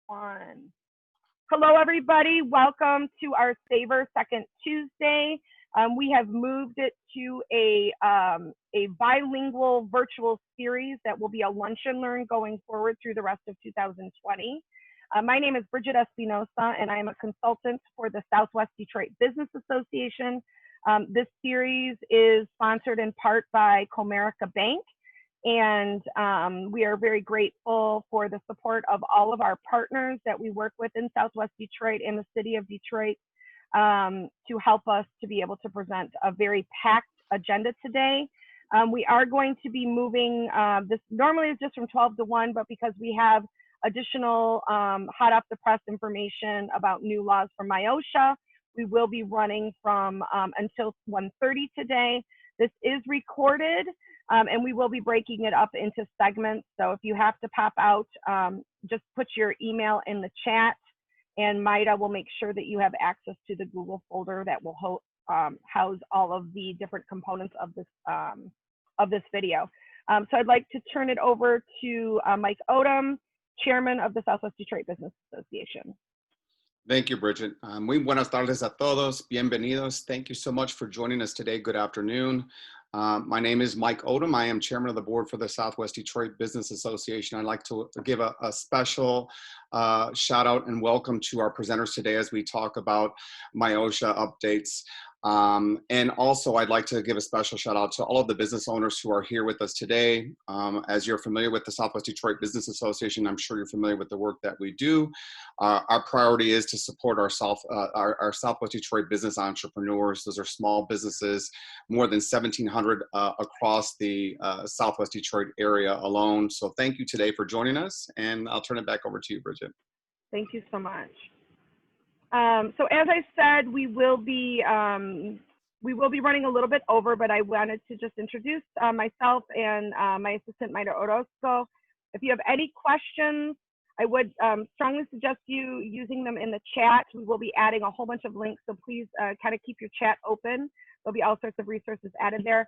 One. Hello, everybody. Welcome to our Savor Second Tuesday. We have moved it to a bilingual virtual series that will be a lunch and learn going forward through the rest of 2020. My name is Bridget Espinosa, and I am a consultant for the Southwest Detroit Business Association. This series is sponsored in part by Comerica Bank. And we are very grateful for the support of all of our partners that we work with in Southwest Detroit and the city of Detroit to help us to be able to present a very packed agenda today. We are going to be moving, this normally is just from 12 to 1, but because we have additional hot off the press information about new laws from MIOSHA, we will be running from until 1:30 today. This is recorded. And we will be breaking it up into segments. So if you have to pop out, just put your email in the chat, and Maida will make sure that you have access to the Google folder that will house all of the different components of this video. So I'd like to turn it over to Mike Odom, Chairman of the Southwest Detroit Business Association. Thank you, Bridget. Muy buenas tardes a todos. Bienvenidos. Thank you so much for joining us today. Good afternoon. My name is Mike Odom. I am chairman of the board for the Southwest Detroit Business Association. I'd like to give a special shout out and welcome to our presenters today as we talk about MIOSHA updates. And also I'd like to give a special shout out to all of the business owners who are here with us today. As you're familiar with the Southwest Detroit Business Association, I'm sure you're familiar with the work that we do. Our priority is to support our Southwest Detroit business entrepreneurs. Those are small businesses, more than 1,700 across the Southwest Detroit area alone. So thank you today for joining us, and I'll turn it back over to you, Bridget. Thank you so much. So as I said, we will be running a little bit over, but I wanted to just introduce myself and my assistant, Maida Orozco. If you have any questions, I would strongly suggest you using them in the chat. We will be adding a whole bunch of links, so please kind of keep your chat open. There'll be all sorts of resources added there.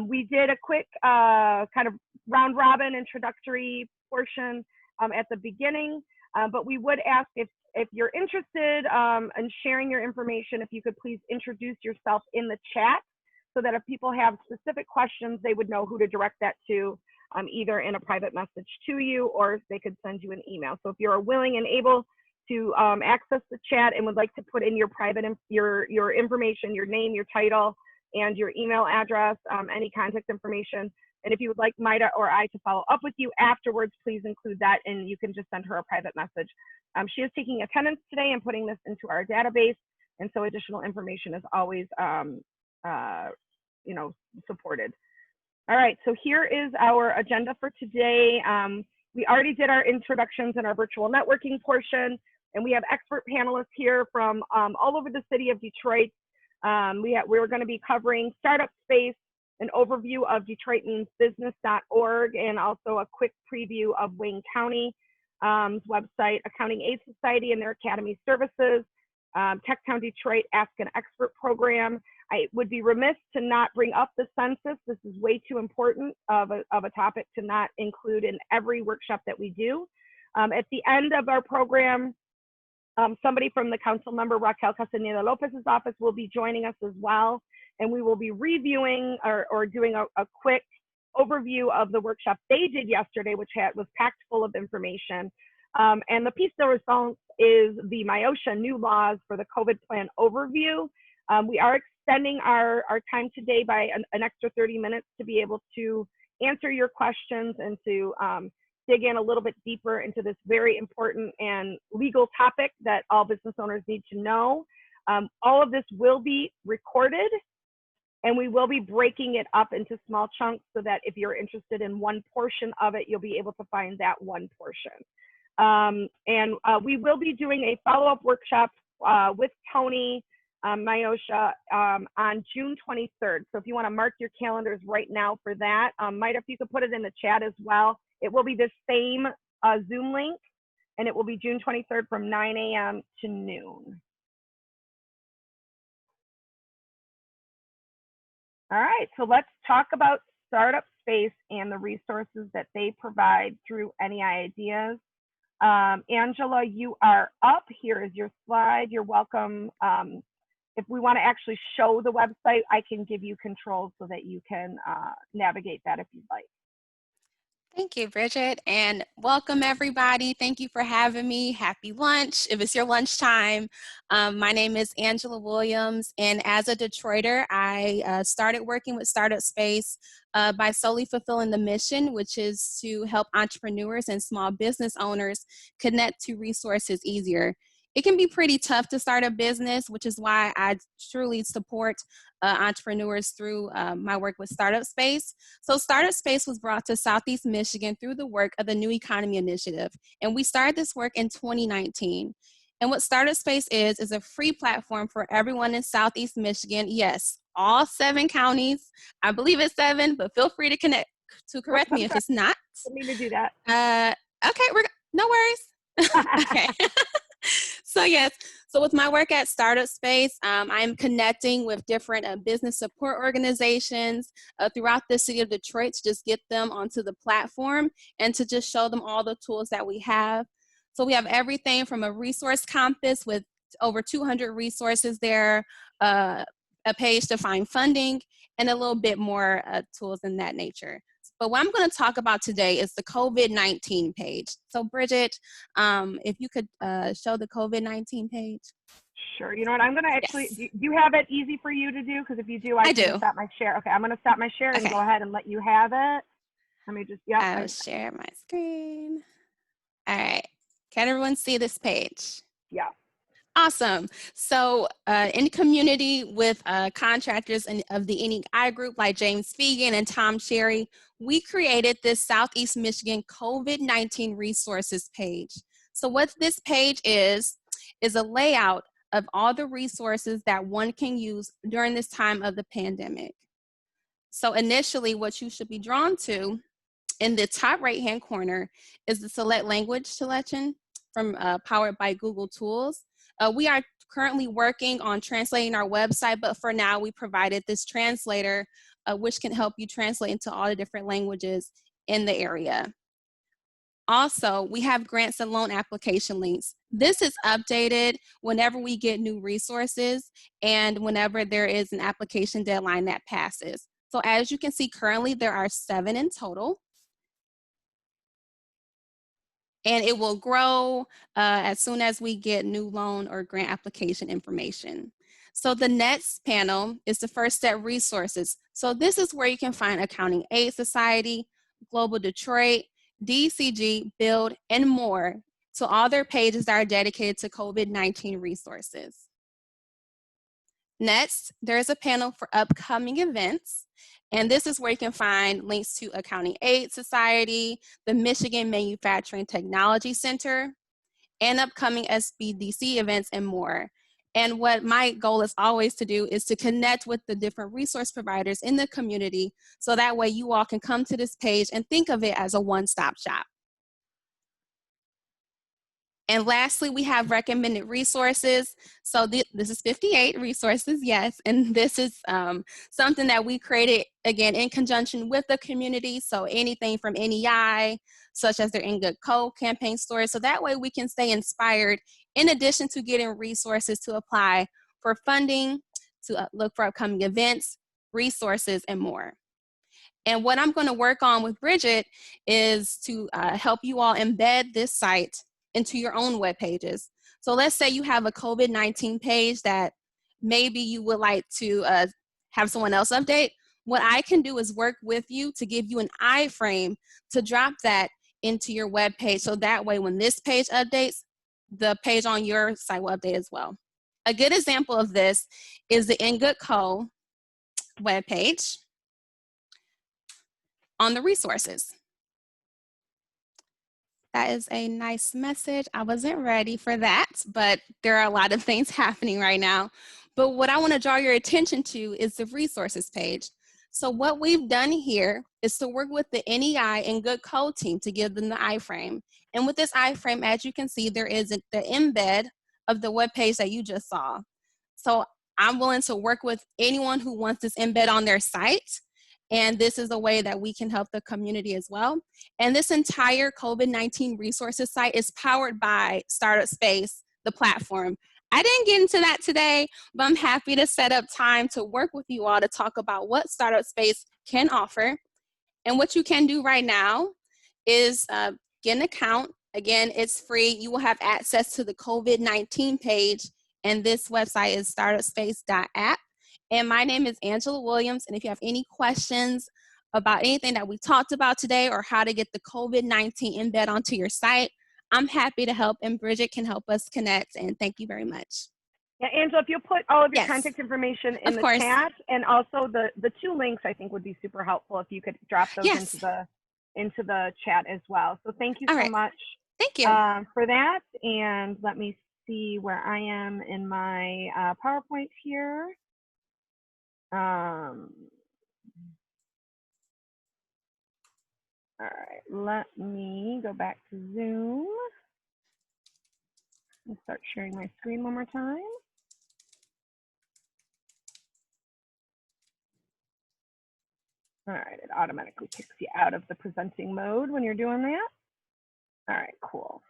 We did a quick kind of round robin introductory portion at the beginning, but we would ask if you're interested in sharing your information, if you could please introduce yourself in the chat so that if people have specific questions, they would know who to direct that to, either in a private message to you or they could send you an email. So if you're willing and able to access the chat and would like to put in your private, your information, your name, your title, and your email address, any contact information. And if you would like Maida or I to follow up with you afterwards, please include that and you can just send her a private message. She is taking attendance today and putting this into our database. And so additional information is always, supported. All right, so here is our agenda for today. We already did our introductions and our virtual networking portion, and we have expert panelists here from all over the city of Detroit. We're going to be covering startup space, an overview of DetroitMeansBusiness.org, and also a quick preview of Wayne County's website, Accounting Aid Society and their Academy Services, TechTown Detroit Ask an Expert program. I would be remiss to not bring up the census. This is way too important of a topic to not include in every workshop that we do. At the end of our program, somebody from the council member Raquel Castaneda Lopez's office will be joining us as well, and we will be reviewing or doing a quick overview of the workshop they did yesterday, which was packed full of information. And the piece de response is the MIOSHA new laws for the COVID plan overview. We are extending our time today by an extra 30 minutes to be able to answer your questions and to dig in a little bit deeper into this very important and legal topic that all business owners need to know. All of this will be recorded, and we will be breaking it up into small chunks so that if you're interested in one portion of it, you'll be able to find that one portion. We will be doing a follow-up workshop with Tony MIOSHA on June 23rd. So if you want to mark your calendars right now for that, Maida, if you could put it in the chat as well. It will be the same Zoom link, and it will be June 23rd from 9 a.m. to noon. All right, so let's talk about startup space and the resources that they provide through NEI Ideas. Angela, you are up. Here is your slide. You're welcome. If we want to actually show the website, I can give you control so that you can navigate that if you'd like. Thank you, Bridget, and welcome everybody. Thank you for having me. Happy lunch, if it's your lunchtime. My name is Angela Williams, and as a Detroiter, I started working with Startup Space by solely fulfilling the mission, which is to help entrepreneurs and small business owners connect to resources easier. It can be pretty tough to start a business, which is why I truly support entrepreneurs through my work with Startup Space. So Startup Space was brought to Southeast Michigan through the work of the New Economy Initiative. And we started this work in 2019. And what Startup Space is a free platform for everyone in Southeast Michigan. Yes, all 7 counties. I believe it's 7, but feel free to correct me if it's not. I need to do that. Okay, no worries. Okay. So yes, so with my work at Startup Space, I'm connecting with different business support organizations throughout the city of Detroit to just get them onto the platform and to just show them all the tools that we have. So we have everything from a resource compass with over 200 resources there, a page to find funding, and a little bit more tools in that nature. But what I'm going to talk about today is the COVID-19 page. So Bridget, if you could show the COVID-19 page. Sure. You know what? I'm going to actually, Yes. do you have it easy for you to do? Because if you do, I can stop my share. Okay, I'm going to stop my share and go ahead and let you have it. Let me just, I'll share my screen. All right. Can everyone see this page? Yeah. Awesome. So in community with contractors of the NEI group like James Fegan and Tom Cherry, we created this Southeast Michigan COVID-19 resources page. So what this page is a layout of all the resources that one can use during this time of the pandemic. So initially what you should be drawn to in the top right-hand corner is the select language selection from powered by Google Tools. We are currently working on translating our website, but for now we provided this translator which can help you translate into all the different languages in the area. Also, we have grants and loan application links. This is updated whenever we get new resources and whenever there is an application deadline that passes. So as you can see, currently there are 7 in total. And it will grow as soon as we get new loan or grant application information. So the next panel is the First Step Resources. So this is where you can find Accounting Aid Society, Global Detroit, DCG, Build, and more. So all their pages that are dedicated to COVID-19 resources. Next, there's a panel for upcoming events. And this is where you can find links to Accounting Aid Society, the Michigan Manufacturing Technology Center, and upcoming SBDC events and more. And what my goal is always to do is to connect with the different resource providers in the community so that way you all can come to this page and think of it as a one-stop shop. And lastly, we have recommended resources. So this is 58 resources, yes. And this is something that we created, again, in conjunction with the community. So anything from NEI, such as their In Good Co campaign stories. So that way we can stay inspired in addition to getting resources to apply for funding, to look for upcoming events, resources, and more. And what I'm going to work on with Bridget is to help you all embed this site into your own web pages. So let's say you have a COVID-19 page that maybe you would like to have someone else update. What I can do is work with you to give you an iframe to drop that into your web page. So that way when this page updates, the page on your site will update as well. A good example of this is the In Good Co web page on the resources. That is a nice message. I wasn't ready for that, but there are a lot of things happening right now. But what I want to draw your attention to is the resources page. So what we've done here is to work with the NEI and Good Co team to give them the iframe. And with this iframe, as you can see, there is the embed of the web page that you just saw. So I'm willing to work with anyone who wants this embed on their site. And this is a way that we can help the community as well. And this entire COVID-19 resources site is powered by Startup Space, the platform. I didn't get into that today, but I'm happy to set up time to work with you all to talk about what Startup Space can offer. And what you can do right now is get an account. Again, it's free. You will have access to the COVID-19 page, and this website is startupspace.app. And my name is Angela Williams, and if you have any questions about anything that we talked about today or how to get the COVID-19 embed onto your site, I'm happy to help, and Bridget can help us connect, and thank you very much. Yeah, Angela, if you put all of your Yes, contact information in of the course. chat, and also the 2 links, I think would be super helpful if you could drop those Yes. into the chat as well. So thank you All so right. much Thank you. for that. And let me see where I am in my PowerPoint here. All right, let me go back to Zoom and start sharing my screen one more time. All right, it automatically kicks you out of the presenting mode when you're doing that. All right, cool.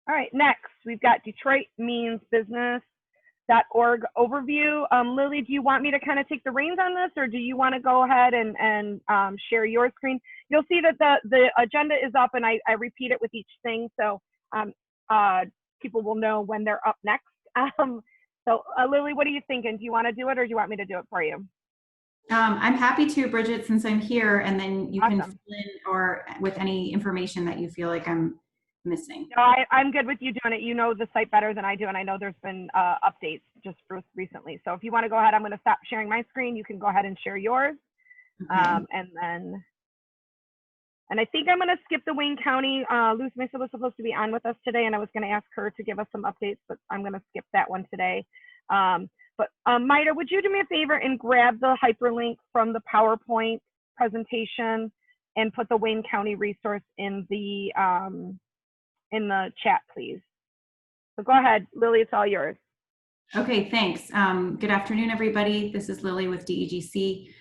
All right, next we've got DetroitMeansBusiness.org overview. Lily, do you want me to kind of take the reins on this, or do you want to go ahead and share your screen? You'll see that the agenda is up, and I repeat it with each thing, so people will know when they're up next. So Lily, what are you thinking? Do you want to do it, or do you want me to do it for you? I'm happy to, Bridget, since I'm here, and then you Awesome. can fill in or with any information that you feel like I'm missing. No, I'm good with you doing it. You know the site better than I do, and I know there's been updates just recently. So if you want to go ahead, I'm going to stop sharing my screen. You can go ahead and share yours. Okay. And I think I'm going to skip the Wayne County. Luz Mesa was supposed to be on with us today, and I was going to ask her to give us some updates, but I'm going to skip that one today. But Maida, would you do me a favor and grab the hyperlink from the PowerPoint presentation and put the Wayne County resource in the chat, please? So go ahead, Lily, it's all yours. Okay, thanks. Good afternoon, everybody. This is Lily with DEGC.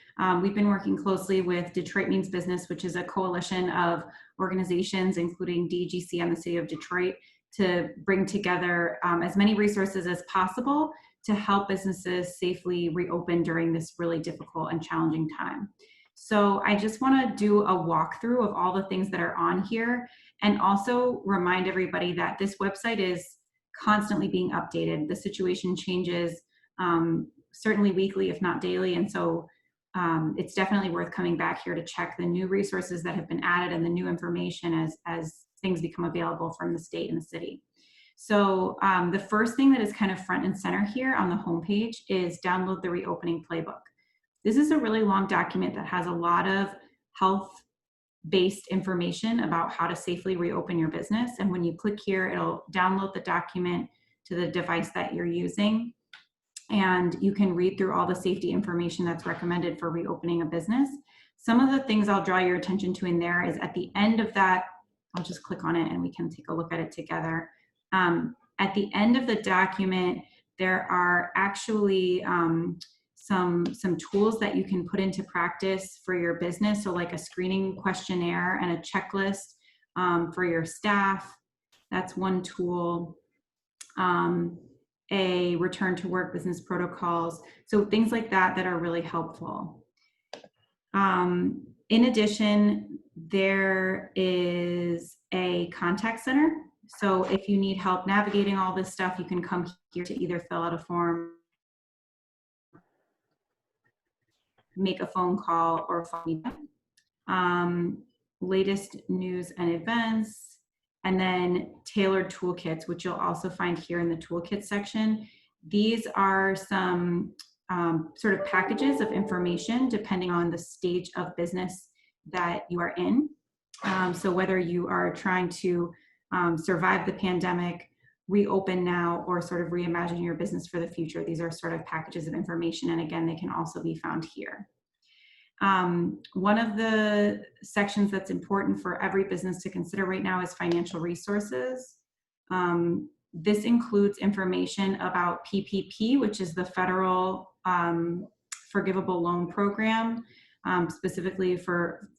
We've been working closely with Detroit Means Business, which is a coalition of organizations, including DEGC and the City of Detroit, to bring together as many resources as possible to help businesses safely reopen during this really difficult and challenging time. So I just want to do a walkthrough of all the things that are on here, and also remind everybody that this website is constantly being updated. The situation changes certainly weekly, if not daily, and so it's definitely worth coming back here to check the new resources that have been added and the new information as things become available from the state and the city. So the first thing that is kind of front and center here on the homepage is download the reopening playbook. This is a really long document that has a lot of health-based information about how to safely reopen your business. And when you click here, it'll download the document to the device that you're using. And you can read through all the safety information that's recommended for reopening a business. Some of the things I'll draw your attention to in there is at the end of that, I'll just click on it and we can take a look at it together. At the end of the document, there are actually some tools that you can put into practice for your business. So like a screening questionnaire and a checklist for your staff. That's one tool. A return to work business protocols. So things like that that are really helpful. In addition, there is a contact center. So if you need help navigating all this stuff, you can come here to either fill out a form, make a phone call, or phone me. Latest news and events, and then tailored toolkits, which you'll also find here in the toolkit section. These are some sort of packages of information depending on the stage of business that you are in. So whether you are trying to survive the pandemic, reopen now, or sort of reimagine your business for the future, these are sort of packages of information. And again, they can also be found here. One of the sections that's important for every business to consider right now is financial resources. This includes information about PPP, which is the federal forgivable loan program. specifically for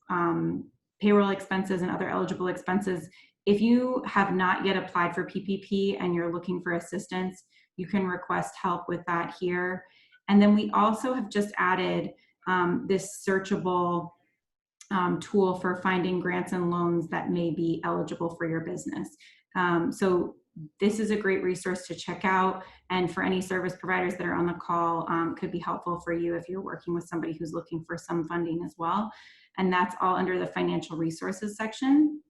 payroll expenses and other eligible expenses. If you have not yet applied for PPP and you're looking for assistance, you can request help with that here. And then we also have just added this searchable tool for finding grants and loans that may be eligible for your business. So this is a great resource to check out, and for any service providers that are on the call, could be helpful for you if you're working with somebody who's looking for some funding as well. And that's all under the financial resources section.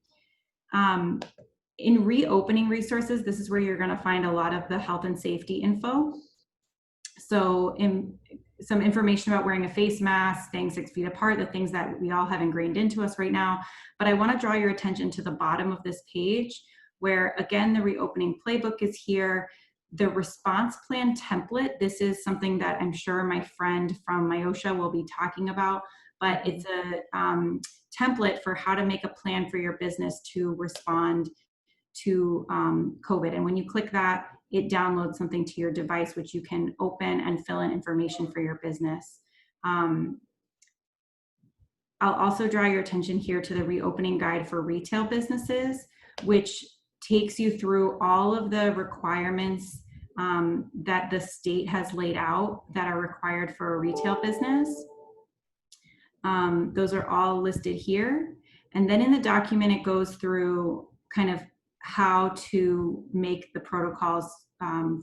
In reopening resources, this is where you're going to find a lot of the health and safety info. So some information about wearing a face mask, staying 6 feet apart, the things that we all have ingrained into us right now. But I want to draw your attention to the bottom of this page, where again, the reopening playbook is here. The response plan template, this is something that I'm sure my friend from MIOSHA will be talking about, but it's a template for how to make a plan for your business to respond to COVID. And when you click that, it downloads something to your device, which you can open and fill in information for your business. I'll also draw your attention here to the reopening guide for retail businesses, which takes you through all of the requirements that the state has laid out that are required for a retail business. Those are all listed here. And then in the document, it goes through kind of how to make the protocols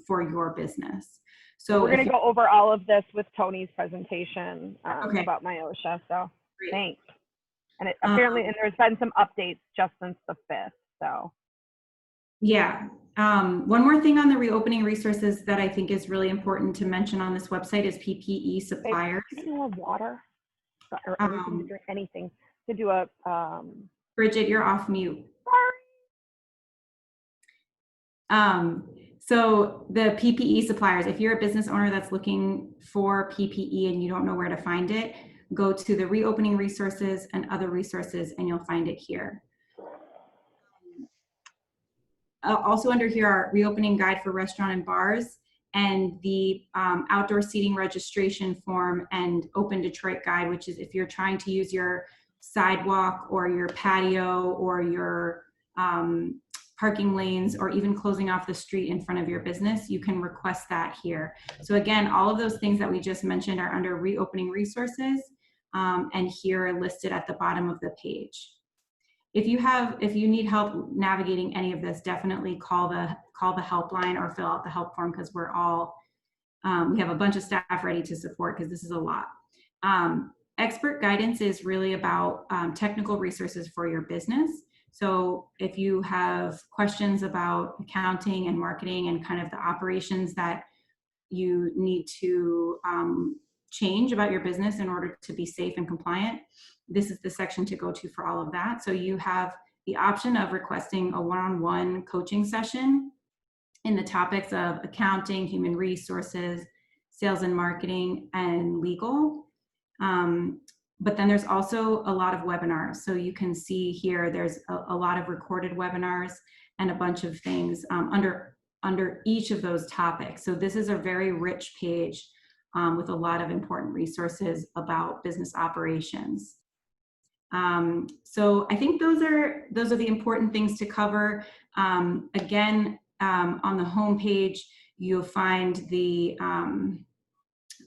for your business. So we're going to go over all of this with Tony's presentation okay. about MIOSHA. So Great. Thanks. And apparently, and there's been some updates just since the 5th. So yeah. One more thing on the reopening resources that I think is really important to mention on this website is PPE suppliers. Do you have water or anything to drink? Anything to do a? Bridget, you're off mute. Sorry. So the PPE suppliers, if you're a business owner that's looking for PPE and you don't know where to find it, go to the reopening resources and other resources and you'll find it here. Also under here are reopening guide for restaurant and bars and the outdoor seating registration form and Open Detroit guide, which is if you're trying to use your sidewalk or your patio or your parking lanes or even closing off the street in front of your business, you can request that here. So again, all of those things that we just mentioned are under reopening resources and here are listed at the bottom of the page. If you need help navigating any of this, definitely call the helpline or fill out the help form because we're all, we have a bunch of staff ready to support because this is a lot. Expert guidance is really about technical resources for your business. So if you have questions about accounting and marketing and kind of the operations that you need to change about your business in order to be safe and compliant, this is the section to go to for all of that. So you have the option of requesting a one-on-one coaching session in the topics of accounting, human resources, sales and marketing, and legal. But then there's also a lot of webinars. So you can see here, there's a lot of recorded webinars and a bunch of things under each of those topics. So this is a very rich page with a lot of important resources about business operations. So I think those are the important things to cover. Again, on the home page, you'll find the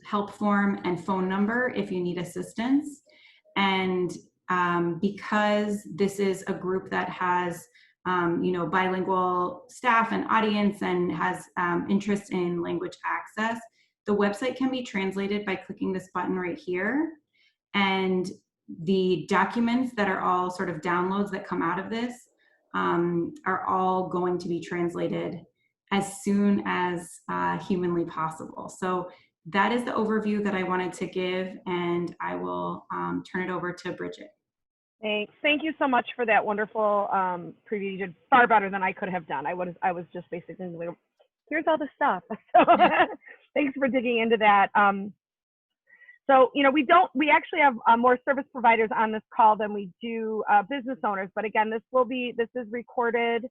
help form and phone number if you need assistance. And because this is a group that has bilingual staff and audience and has interest in language access, the website can be translated by clicking this button right here. And the documents that are all sort of downloads that come out of this are all going to be translated as soon as humanly possible. So that is the overview that I wanted to give, and I will turn it over to Bridget. Thanks. Thank you so much for that wonderful preview. You did far better than I could have done. I was just basically like, here's all the stuff. So thanks for digging into that. So, we actually have more service providers on this call than we do business owners. But again, this is recorded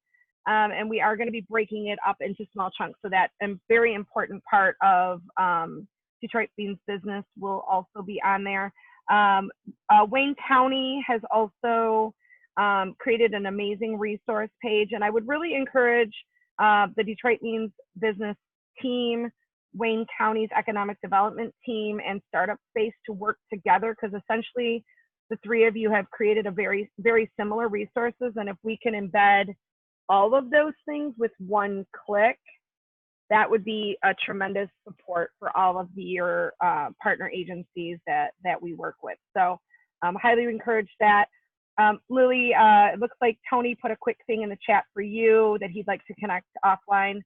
and we are going to be breaking it up into small chunks. So that a very important part of Detroit Beans business will also be on there. Wayne County has also created an amazing resource page, and I would really encourage the Detroit Means Business team, Wayne County's economic development team, and startup space to work together, because essentially the three of you have created a very, very similar resources. And if we can embed all of those things with one click, that would be a tremendous support for all of your partner agencies that we work with. So highly encourage that. Lily, it looks like Tony put a quick thing in the chat for you that he'd like to connect offline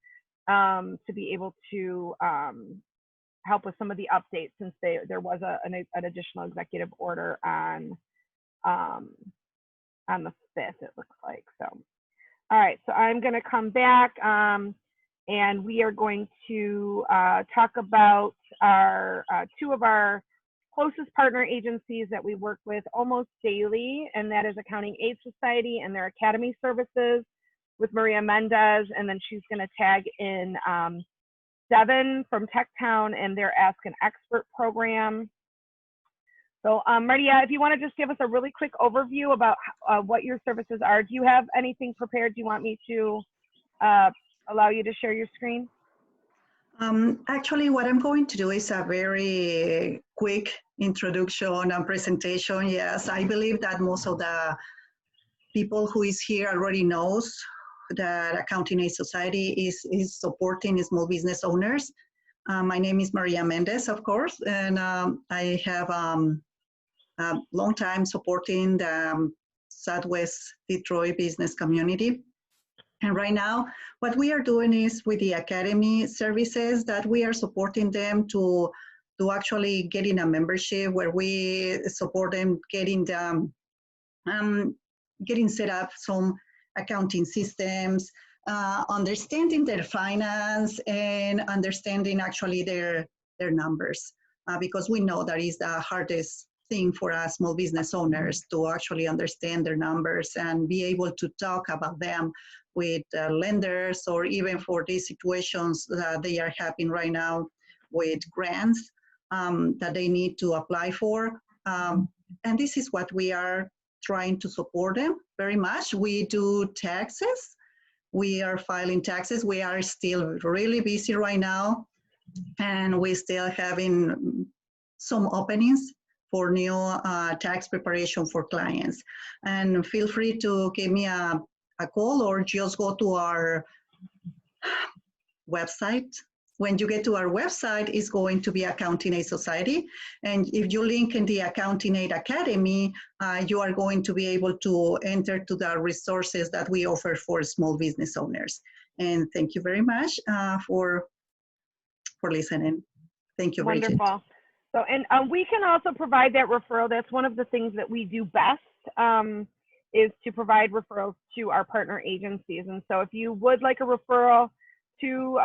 to be able to help with some of the updates, since there was an additional executive order on the 5th, it looks like. So, all right, so I'm going to come back and we are going to talk about our two of our closest partner agencies that we work with almost daily, and that is Accounting Aid Society and their Academy Services with Maria Mendez, and then she's going to tag in Devin from Techtown and their Ask an Expert program. So Maria, if you want to just give us a really quick overview about what your services are. Do you have anything prepared? Do you want me to allow you to share your screen? Actually, what I'm going to do is a very quick introduction and presentation. Yes, I believe that most of the people who is here already knows that Accounting Aid Society is supporting small business owners. My name is Maria Mendez, of course, and I have a long time supporting the Southwest Detroit business community. And right now, what we are doing is with the Academy services that we are supporting them to actually getting a membership where we support them getting set up some accounting systems, understanding their finance, and understanding actually their numbers, because we know that is the hardest thing for us small business owners to actually understand their numbers and be able to talk about them with lenders, or even for these situations that they are having right now with grants that they need to apply for. And this is what we are trying to support them very much. We do taxes. We are filing taxes. We are still really busy right now, and we still having some openings for new tax preparation for clients. And feel free to give me a call, or just go to our website. When you get to our website, it's going to be Accounting Aid Society. And if you link in the Accounting Aid Academy, you are going to be able to enter to the resources that we offer for small business owners. And thank you very much for listening. Thank you, Bridget. Wonderful. So, and we can also provide that referral. That's one of the things that we do best, is to provide referrals to our partner agencies. And so if you would like a referral to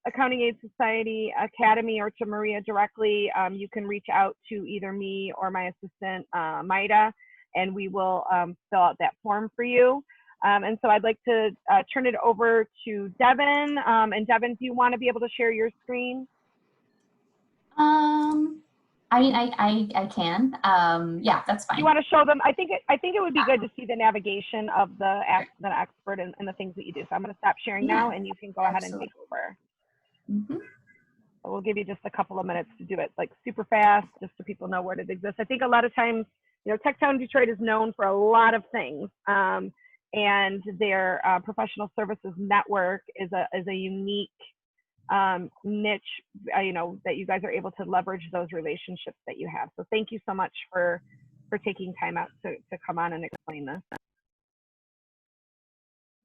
Accounting Aid Society Academy, or to Maria directly, you can reach out to either me or my assistant, Maida, and we will fill out that form for you. And so I'd like to turn it over to Devin. And Devin, do you want to be able to share your screen? I mean, I can. Yeah, that's fine. You want to show them? I think it would be good to see the navigation of the expert and the things that you do. So I'm going to stop sharing now, and you can go ahead and take over. Mm-hmm. So we'll give you just a couple of minutes to do it, like super fast, just so people know where it exists. I think a lot of times, you know, Techtown Detroit is known for a lot of things, and their professional services network is a unique niche, you know, that you guys are able to leverage those relationships that you have. So thank you so much for taking time out to come on and explain this.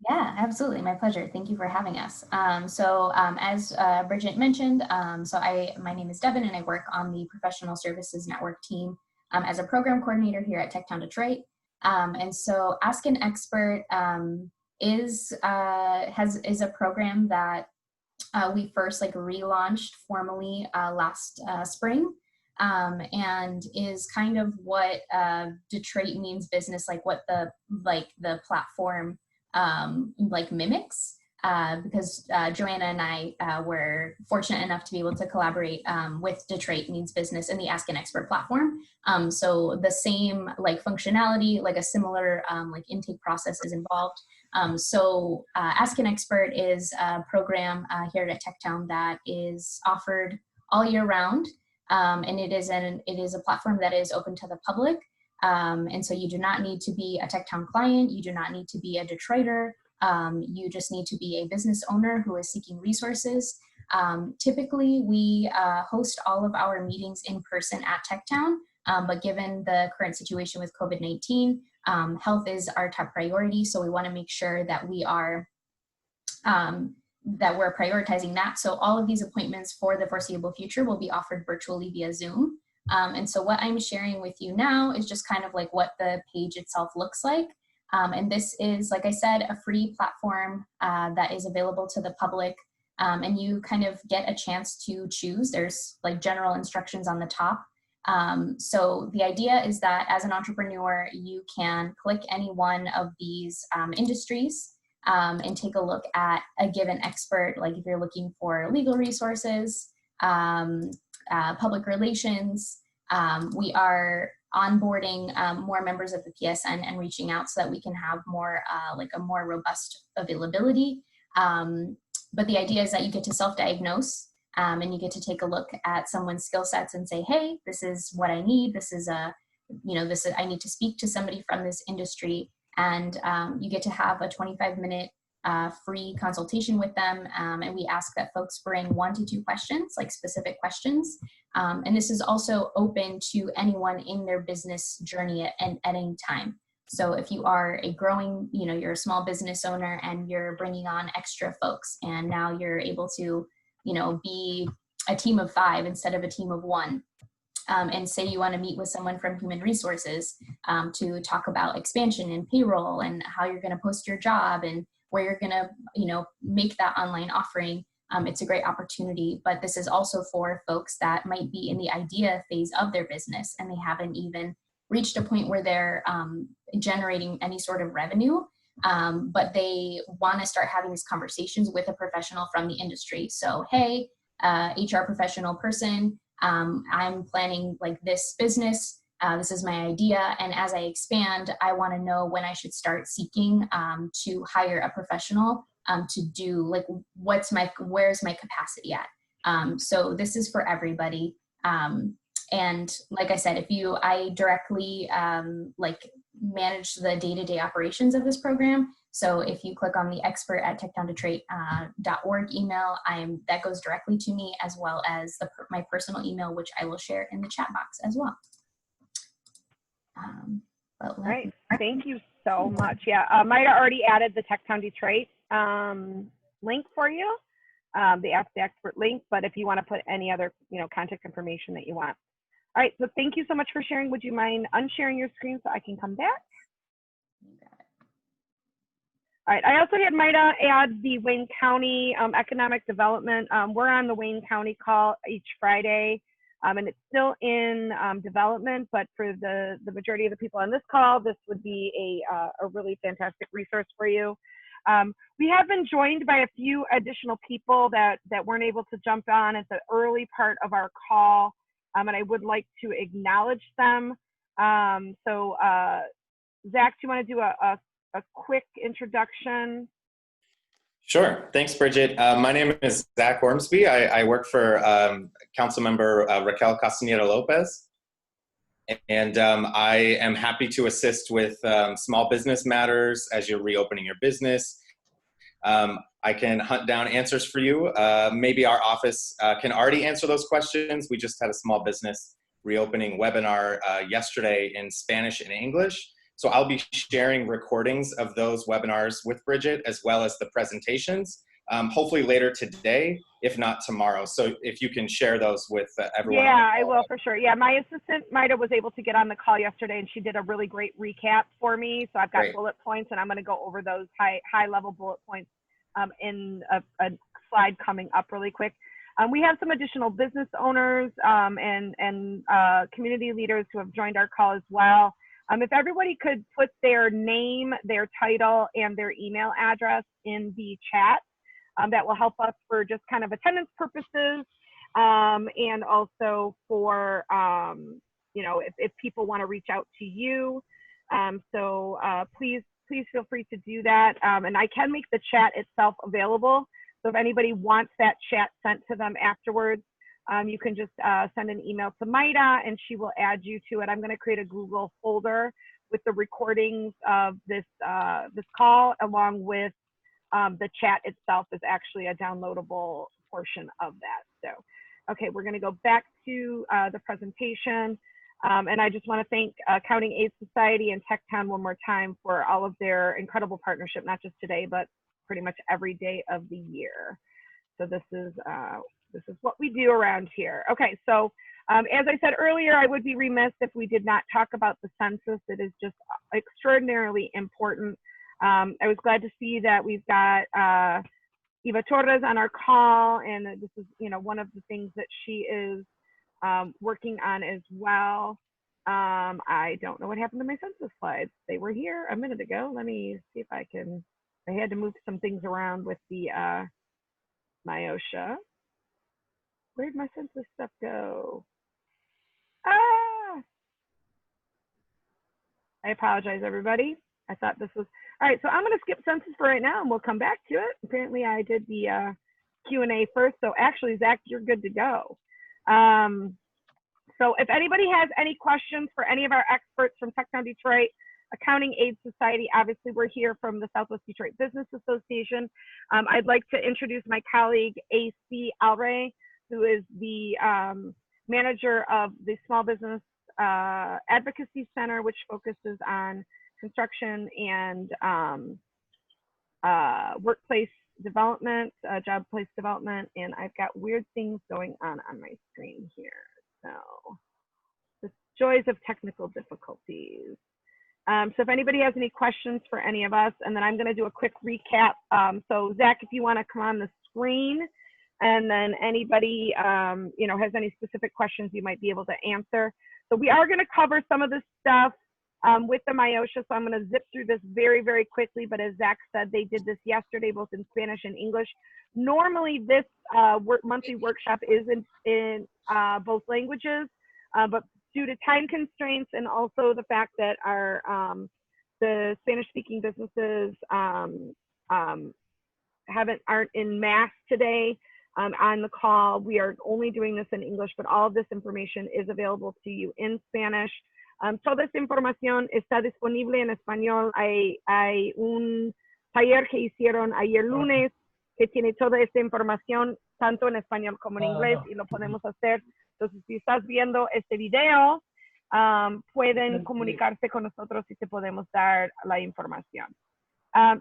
Yeah, absolutely. My pleasure. Thank you for having us. As Bridget mentioned, my name is Devin, and I work on the Professional Services Network team as a program coordinator here at Techtown Detroit. And so Ask an Expert is a program that we first relaunched formally last spring, and is kind of what Detroit Means Business, what the platform mimics. because Joanna and I were fortunate enough to be able to collaborate with Detroit Means Business in the Ask an Expert platform. So the same like functionality, like a similar like intake process is involved. So Ask an Expert is a program here at TechTown that is offered all year round. And it is a platform that is open to the public. And so you do not need to be a TechTown client. You do not need to be a Detroiter. You just need to be a business owner who is seeking resources. Typically, we host all of our meetings in person at TechTown, but given the current situation with COVID-19, health is our top priority. So we want to make sure that we are that we're prioritizing that. So all of these appointments for the foreseeable future will be offered virtually via Zoom. And so what I'm sharing with you now is just kind of like what the page itself looks like. And this is, like I said, a free platform that is available to the public. And you kind of get a chance to choose. There's like general instructions on the top. So the idea is that as an entrepreneur, you can click any one of these industries and take a look at a given expert. Like if you're looking for legal resources, public relations, we are onboarding more members of the PSN and reaching out so that we can have more like a more robust availability. But the idea is that you get to self-diagnose and you get to take a look at someone's skill sets and say, hey, this is what I need. This is I need to speak to somebody from this industry. And you get to have a 25-minute free consultation with them. And we ask that folks bring 1 to 2 questions, like specific questions. And this is also open to anyone in their business journey at any time. So if you are a growing, you're a small business owner and you're bringing on extra folks, and now you're able to, be a team of 5 instead of a team of 1. And say you want to meet with someone from human resources to talk about expansion and payroll and how you're going to post your job and where you're going to, make that online offering. It's a great opportunity, but this is also for folks that might be in the idea phase of their business and they haven't even reached a point where they're generating any sort of revenue, but they want to start having these conversations with a professional from the industry. So, hey, HR professional person, I'm planning like this business. This is my idea. And as I expand, I want to know when I should start seeking to hire a professional to do like, where's my capacity at? So this is for everybody. And like I said, I directly like manage the day-to-day operations of this program. So if you click on the expert at techtowndetroit.org email, that goes directly to me, as well as my personal email, which I will share in the chat box as well. All right, thank you so much. Yeah, Maida already added the TechTown Detroit link for you, the Ask the Expert link, but if you want to put any other contact information that you want. All right, so thank you so much for sharing. Would you mind unsharing your screen so I can come back? All right, I also had Maida add the Wayne County Economic Development. We're on the Wayne County call each Friday, and it's still in development, but for the majority of the people on this call, this would be a really fantastic resource for you. We have been joined by a few additional people that weren't able to jump on at the early part of our call, and I would like to acknowledge them. So Zach, do you want to do a quick introduction? Sure. Thanks, Bridget. My name is Zach Ormsby. I work for Councilmember Raquel Castaneda-Lopez. And I am happy to assist with small business matters as you're reopening your business. I can hunt down answers for you. Maybe our office can already answer those questions. We just had a small business reopening webinar yesterday in Spanish and English. So I'll be sharing recordings of those webinars with Bridget, as well as the presentations, hopefully later today, if not tomorrow. So if you can share those with everyone. Yeah, I will for sure. Yeah, my assistant Maida was able to get on the call yesterday, and she did a really great recap for me. So I've got bullet points, and I'm going to go over those high level bullet points in a slide coming up really quick. We have some additional business owners and community leaders who have joined our call as well. If everybody could put their name, their title, and their email address in the chat, that will help us for just kind of attendance purposes, and also for, you know, if people want to reach out to you. So please feel free to do that. And I can make the chat itself available. So if anybody wants that chat sent to them afterwards, you can just send an email to Maida and she will add you to it. I'm going to create a Google folder with the recordings of this call, along with the chat itself is actually a downloadable portion of that. So, okay, we're going to go back to the presentation. And I just want to thank Accounting Aid Society and TechTown one more time for all of their incredible partnership, not just today, but pretty much every day of the year. So this is what we do around here. Okay, so as I said earlier, I would be remiss if we did not talk about the census. It is just extraordinarily important. I was glad to see that we've got Eva Torres on our call, and this is, you know, one of the things that she is working on as well. I don't know what happened to my census slides. They were here a minute ago. Let me see if I can. I had to move some things around with the MIOSHA. Where'd my census stuff go? Ah! I apologize, everybody. I thought this was, all right, so I'm gonna skip census for right now and we'll come back to it. Apparently I did the Q&A first, so actually, Zach, you're good to go. So if anybody has any questions for any of our experts from TechTown Detroit, Accounting Aid Society, obviously we're here from the Southwest Detroit Business Association. I'd like to introduce my colleague, AC Alray, who is the manager of the Small Business Advocacy Center, which focuses on construction and workplace development, job place development, and I've got weird things going on my screen here. So the joys of technical difficulties. So if anybody has any questions for any of us, and then I'm going to do a quick recap. So Zach, if you want to come on the screen, and then anybody you know, has any specific questions you might be able to answer. So we are going to cover some of this stuff with the MIOSHA, so I'm going to zip through this very, very quickly. But as Zach said, they did this yesterday, both in Spanish and English. Normally, this monthly workshop is in both languages, but due to time constraints and also the fact that our the Spanish-speaking businesses aren't in mass today on the call, we are only doing this in English, but all of this information is available to you in Spanish. Toda esta información está disponible en español. Hay un taller que hicieron ayer lunes que tiene toda esta información tanto en español como en inglés y lo podemos hacer. Entonces, si estás viendo este video, pueden comunicarse con nosotros y te podemos dar la información.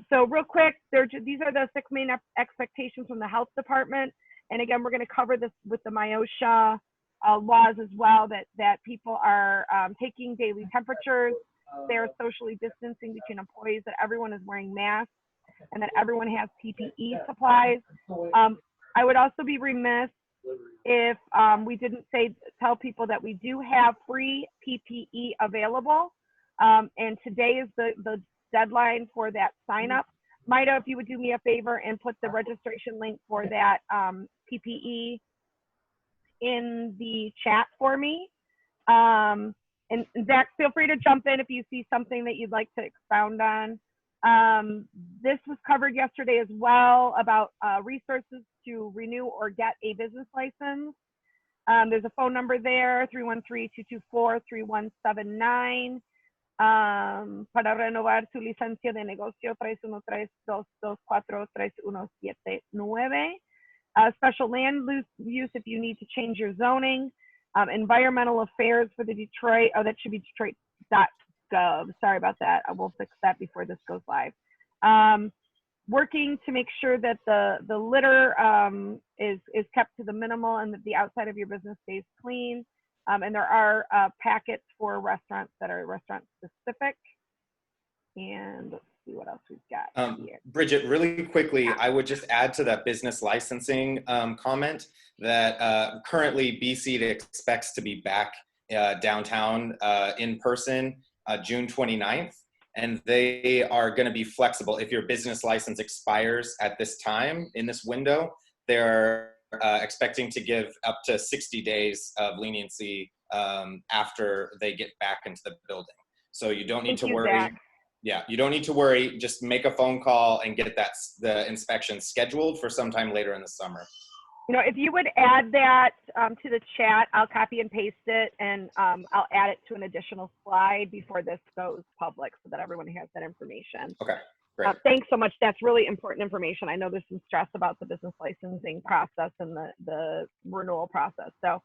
So real quick, these are the 6 main expectations from the health department. And again, we're going to cover this with the MIOSHA laws as well, that people are taking daily temperatures, they're socially distancing between employees, that everyone is wearing masks, and that everyone has PPE supplies. I would also be remiss if we didn't tell people that we do have free PPE available, and today is the deadline for that sign up. Maida, if you would do me a favor and put the registration link for that PPE in the chat for me. And Zach, feel free to jump in if you see something that you'd like to expound on. This was covered yesterday as well about resources to renew or get a business license. There's a phone number there, 313-224-3179. Para renovar su licencia de negocio, 313-224-3179. Special land use if you need to change your zoning. Environmental affairs for the Detroit, oh, that should be detroit.gov. Sorry about that. I will fix that before this goes live. Working to make sure that the litter is kept to the minimal and that the outside of your business stays clean. And there are packets for restaurants that are restaurant specific. And let's see what else we've got here. Bridget, really quickly, I would just add to that business licensing comment that currently BC expects to be back downtown in person June 29th. and they are going to be flexible. If your business license expires at this time in this window, they're expecting to give up to 60 days of leniency after they get back into the building. So you don't need to worry. Zach. Yeah, you don't need to worry. Just make a phone call and get the inspection scheduled for sometime later in the summer. You know, if you would add that to the chat, I'll copy and paste it, and I'll add it to an additional slide before this goes public so that everyone has that information. Okay, great. Thanks so much. That's really important information. I know there's some stress about the business licensing process and the renewal process. So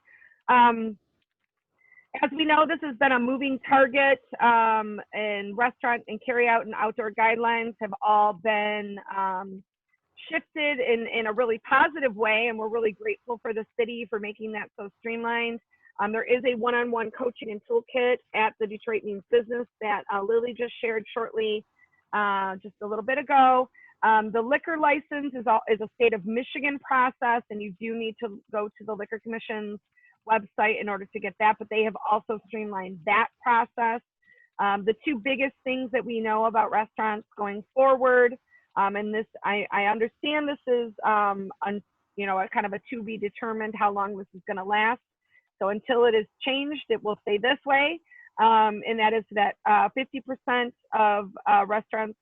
as we know, this has been a moving target, and restaurant and carry out and outdoor guidelines have all been shifted in a really positive way, and we're really grateful for the city for making that so streamlined. There is a one-on-one coaching and toolkit at the Detroit Means Business that Lily just shared shortly, just a little bit ago. The liquor license is a state of Michigan process, and you do need to go to the Liquor Commission's website in order to get that, but they have also streamlined that process. The two biggest things that we know about restaurants going forward, and this, I understand this is, you know, a kind of a to be determined how long this is going to last. So until it is changed, it will stay this way. And that is that 50% of restaurants,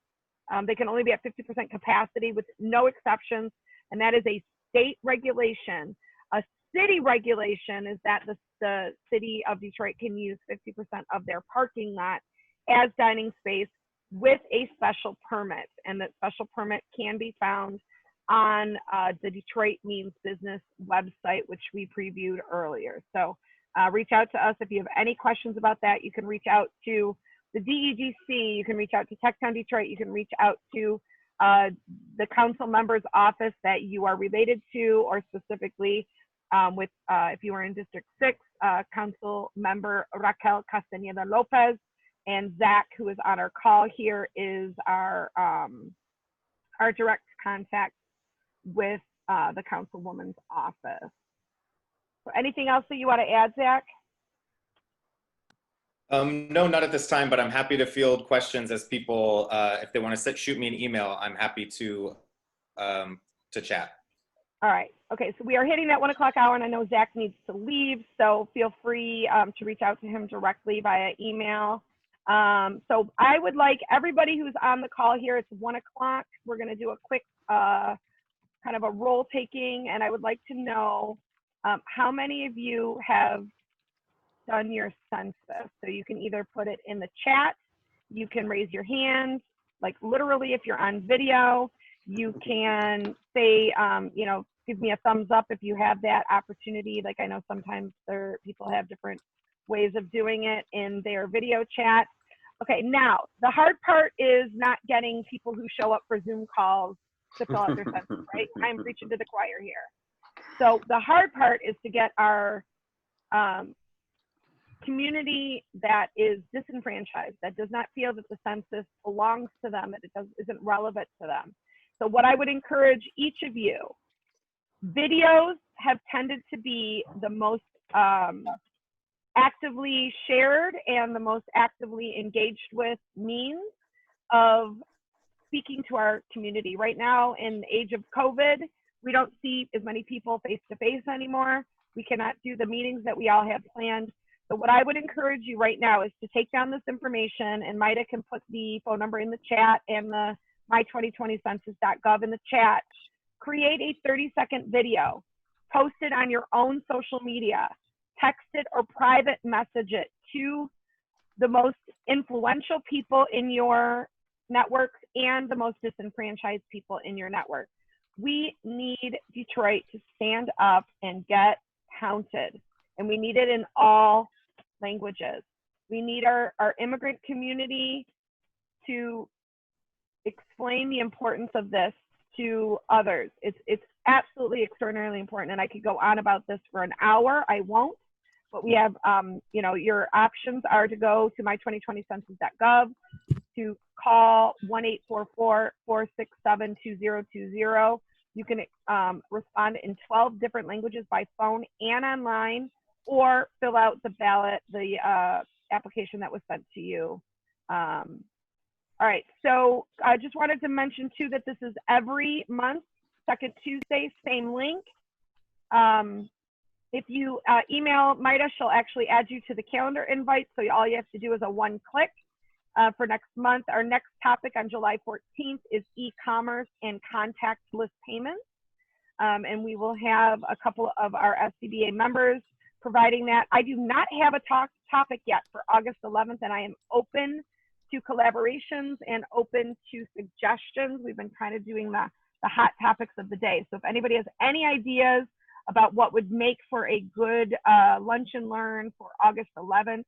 they can only be at 50% capacity with no exceptions. And that is a state regulation. A city regulation is that the city of Detroit can use 50% of their parking lot as dining space with a special permit. And that special permit can be found on the Detroit Means Business website, which we previewed earlier. So reach out to us if you have any questions about that. You can reach out to the DEGC, you can reach out to Techtown Detroit, you can reach out to the council member's office that you are related to, or specifically with, if you are in District 6, Council Member Raquel Castañeda Lopez, and Zach, who is on our call here, is our direct contact with the councilwoman's office. So anything else that you want to add, Zach? No, not at this time, but I'm happy to field questions as people, if they want to shoot me an email, I'm happy to chat. All right. Okay. So we are hitting that 1 o'clock hour, and I know Zach needs to leave, so feel free to reach out to him directly via email. So I would like everybody who's on the call here, it's 1 o'clock. We're going to do a quick kind of a roll taking, and I would like to know how many of you have done your census. So you can either put it in the chat, you can raise your hand, like literally if you're on video, you can say, you know, give me a thumbs up if you have that opportunity. Like I know sometimes people have different ways of doing it in their video chat. Okay, now the hard part is not getting people who show up for Zoom calls to fill out their census, right? I'm preaching to the choir here. So the hard part is to get our community that is disenfranchised, that does not feel that the census belongs to them, that it isn't relevant to them. So what I would encourage each of you, videos have tended to be the most actively shared and the most actively engaged with means of speaking to our community. Right now, in the age of COVID, we don't see as many people face-to-face anymore. We cannot do the meetings that we all have planned. So what I would encourage you right now is to take down this information, and Maida can put the phone number in the chat and the my2020census.gov in the chat. Create a 30-second video, post it on your own social media, text it or private message it to the most influential people in your network and the most disenfranchised people in your network. We need Detroit to stand up and get counted, and we need it in all languages. We need our immigrant community to explain the importance of this to others. It's absolutely extraordinarily important, and I could go on about this for an hour. I won't, but we have, you know, your options are to go to my2020census.gov, to call 1-844-467-2020. You can respond in 12 different languages by phone and online, or fill out the ballot, the application that was sent to you All right, so I just wanted to mention too that this is every month, second Tuesday, same link. If you email Maida, she'll actually add you to the calendar invite. So all you have to do is a one click for next month. Our next topic on July 14th is e-commerce and contactless payments. And we will have a couple of our SCBA members providing that. I do not have a topic yet for August 11th, and I am open to collaborations and open to suggestions. We've been kind of doing the hot topics of the day. So if anybody has any ideas about what would make for a good lunch and learn for August 11th,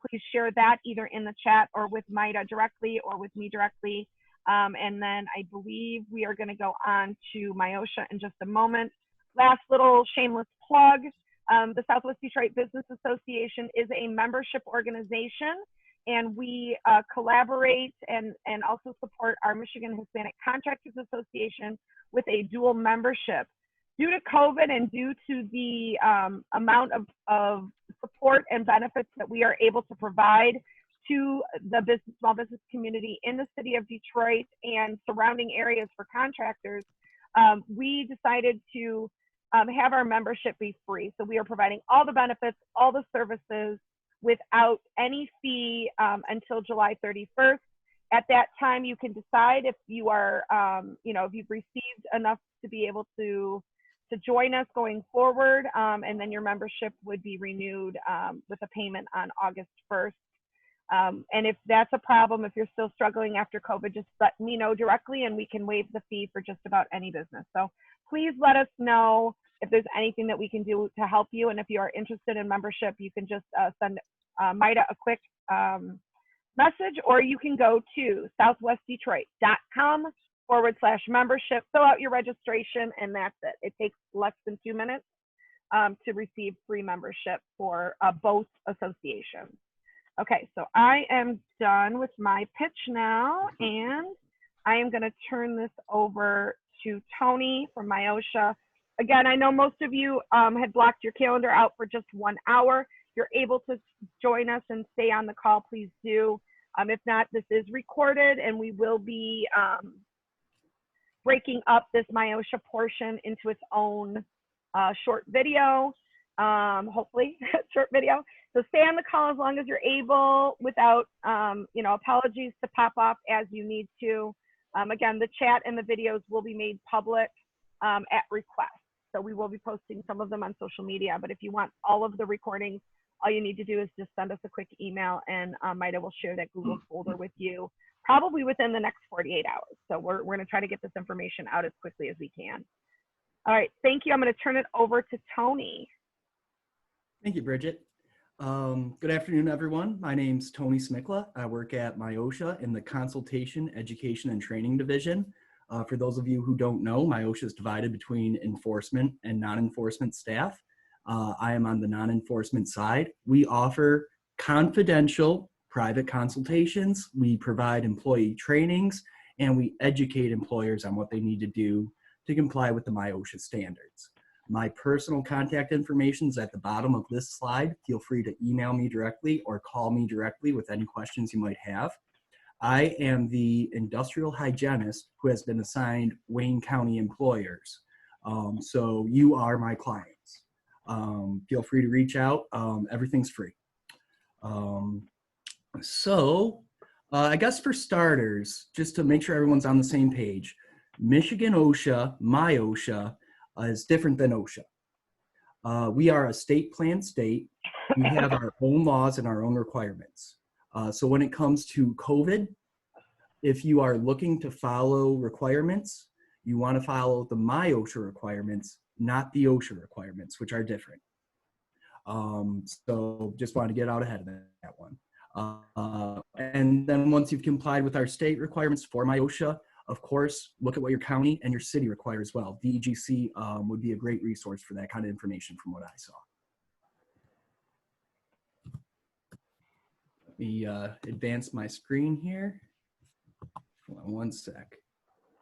please share that either in the chat or with Maida directly or with me directly. And then I believe we are going to go on to MIOSHA in just a moment. Last little shameless plug. The Southwest Detroit Business Association is a membership organization, and we collaborate and also support our Michigan Hispanic Contractors Association with a dual membership. Due to COVID and due to the amount of support and benefits that we are able to provide to the small business community in the city of Detroit and surrounding areas for contractors, we decided to have our membership be free. So we are providing all the benefits, all the services without any fee until July 31st. At that time, you can decide if you are, if you've received enough to be able to join us going forward, and then your membership would be renewed with a payment on August 1st. And if that's a problem, if you're still struggling after COVID, just let me know directly and we can waive the fee for just about any business. So please let us know if there's anything that we can do to help you. And if you are interested in membership, you can just send Maida a quick message, or you can go to southwestdetroit.com/membership, fill out your registration, and that's it. It takes less than 2 minutes to receive free membership for both associations. Okay, so I am done with my pitch now, and I am going to turn this over to Tony from MIOSHA. Again, I know most of you had blocked your calendar out for just 1 hour. If you're able to join us and stay on the call, please do. If not, this is recorded, and we will be breaking up this MIOSHA portion into its own short video, hopefully, short video. So stay on the call as long as you're able without, apologies to pop off as you need to. Again, the chat and the videos will be made public at request. So we will be posting some of them on social media, but if you want all of the recordings, all you need to do is just send us a quick email, and Maida will share that Google folder with you probably within the next 48 hours. So we're going to try to get this information out as quickly as we can. All right, thank you. I'm going to turn it over to Tony. Thank you, Bridget. Good afternoon, everyone. My name's Tony Smikla. I work at MIOSHA in the Consultation, Education, and Training Division. For those of you who don't know, MIOSHA is divided between enforcement and non-enforcement staff. I am on the non-enforcement side. We offer confidential private consultations. We provide employee trainings, and we educate employers on what they need to do to comply with the MIOSHA standards. My personal contact information is at the bottom of this slide. Feel free to email me directly or call me directly with any questions you might have. I am the industrial hygienist who has been assigned Wayne County employers. So you are my clients. Feel free to reach out. Everything's free. I guess for starters, just to make sure everyone's on the same page, Michigan OSHA, MIOSHA, is different than OSHA. We are a state plan state. We have our own laws and our own requirements. So when it comes to COVID, if you are looking to follow requirements, you want to follow the MIOSHA requirements, not the OSHA requirements, which are different. So just wanted to get out ahead of that one. And then once you've complied with our state requirements for MIOSHA, of course, look at what your county and your city require as well. DEGC would be a great resource for that kind of information from what I saw. Let me advance my screen here. Hold on one sec.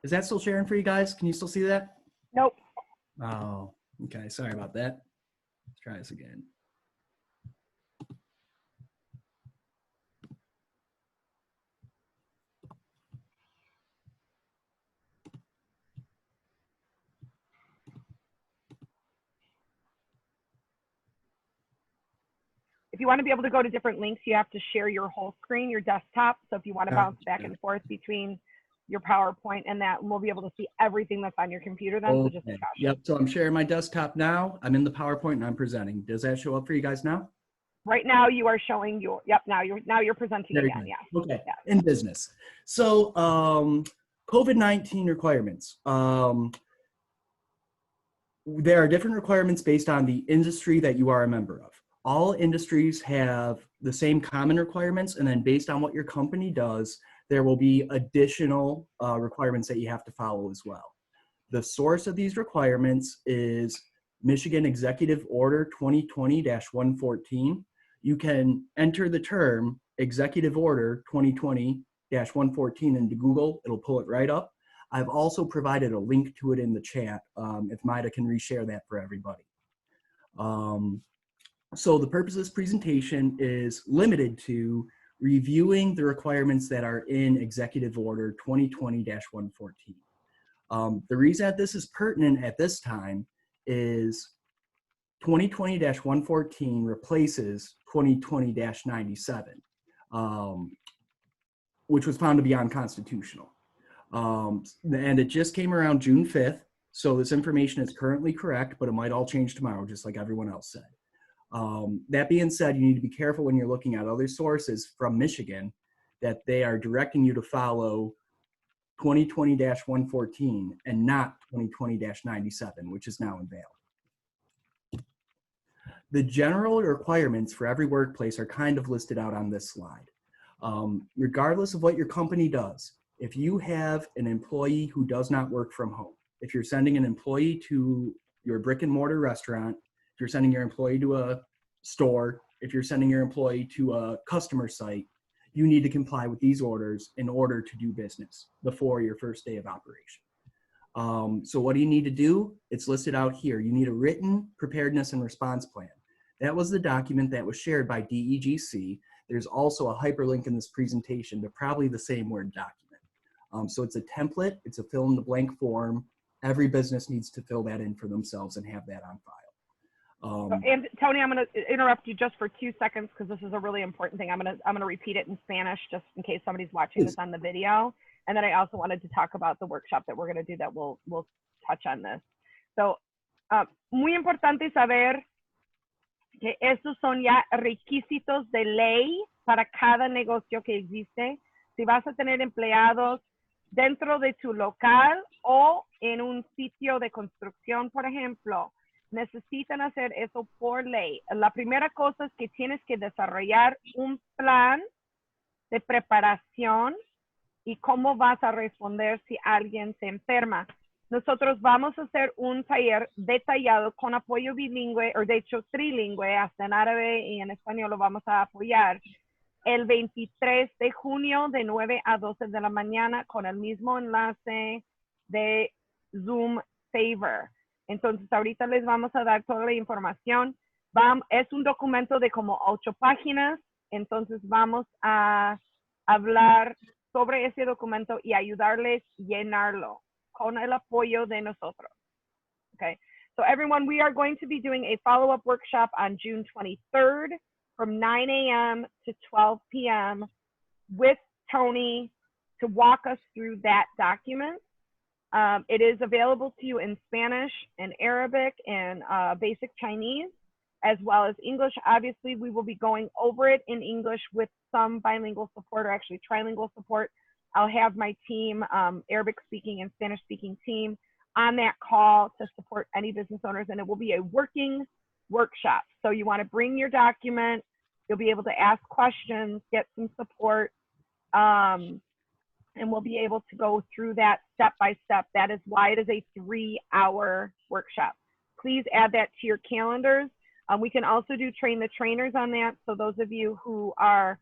Is that still sharing for you guys? Can you still see that? Nope. Oh, okay. Sorry about that. Let's try this again. If you want to be able to go to different links, you have to share your whole screen, your desktop. So if you want to bounce back and forth between your PowerPoint and that, we'll be able to see everything that's on your computer then. So just a caution. Yep, so I'm sharing my desktop now. I'm in the PowerPoint and I'm presenting. Does that show up for you guys now? Right now you are showing your, yep, now you're presenting Very again, good. yeah. Okay, Yeah. in business. So COVID-19 requirements. There are different requirements based on the industry that you are a member of. All industries have the same common requirements, and then based on what your company does, there will be additional requirements that you have to follow as well. The source of these requirements is Michigan Executive Order 2020-114. You can enter the term Executive Order 2020-114 into Google. It'll pull it right up. I've also provided a link to it in the chat if Maida can reshare that for everybody. So the purpose of this presentation is limited to reviewing the requirements that are in Executive Order 2020-114. The reason that this is pertinent at this time is 2020-114 replaces 2020-97, which was found to be unconstitutional. And it just came around June 5th, so this information is currently correct, but it might all change tomorrow, just like everyone else said. That being said, you need to be careful when you're looking at other sources from Michigan that they are directing you to follow 2020-114 and not 2020-97, which is now invalid. The general requirements for every workplace are kind of listed out on this slide. Regardless of what your company does, if you have an employee who does not work from home, if you're sending an employee to your brick and mortar restaurant, if you're sending your employee to a store, if you're sending your employee to a customer site, you need to comply with these orders in order to do business before your first day of operation. So what do you need to do? It's listed out here. You need a written preparedness and response plan. That was the document that was shared by DEGC. There's also a hyperlink in this presentation to probably the same Word document. So it's a template, it's a fill in the blank form. Every business needs to fill that in for themselves and have that on file. And Tony, I'm going to interrupt you just for 2 seconds because this is a really important thing. I'm going to repeat it in Spanish just in case somebody's watching this on the video. And then I also wanted to talk about the workshop that we're going to do that we'll touch on this. So, muy importante saber que estos son ya requisitos de ley para cada negocio que existe. Si vas a tener empleados dentro de tu local o en un sitio de construcción, por ejemplo, necesitan hacer eso por ley. La primera cosa es que tienes que desarrollar un plan de preparación y cómo vas a responder si alguien se enferma. Nosotros vamos a hacer un taller detallado con apoyo bilingüe, o de hecho trilingüe, hasta en árabe y en español lo vamos a apoyar. El 23 de junio de 9 a 12 de la mañana con el mismo enlace de Zoom Saver. Entonces ahorita les vamos a dar toda la información. Es un documento de como 8 páginas. Entonces vamos a hablar sobre ese documento y ayudarles a llenarlo con el apoyo de nosotros. Okay. So everyone, we are going to be doing a follow-up workshop on June 23rd. From 9 a.m. to 12 p.m. with Tony to walk us through that document. It is available to you in Spanish and Arabic and basic Chinese, as well as English. Obviously, we will be going over it in English with some bilingual support, or actually trilingual support. I'll have my team, Arabic speaking and Spanish speaking team, on that call to support any business owners, and it will be a working workshop. So you want to bring your document, you'll be able to ask questions, get some support, and we'll be able to go through that step by step. That is why it is a 3-hour workshop. Please add that to your calendars. We can also do train the trainers on that. So those of you who are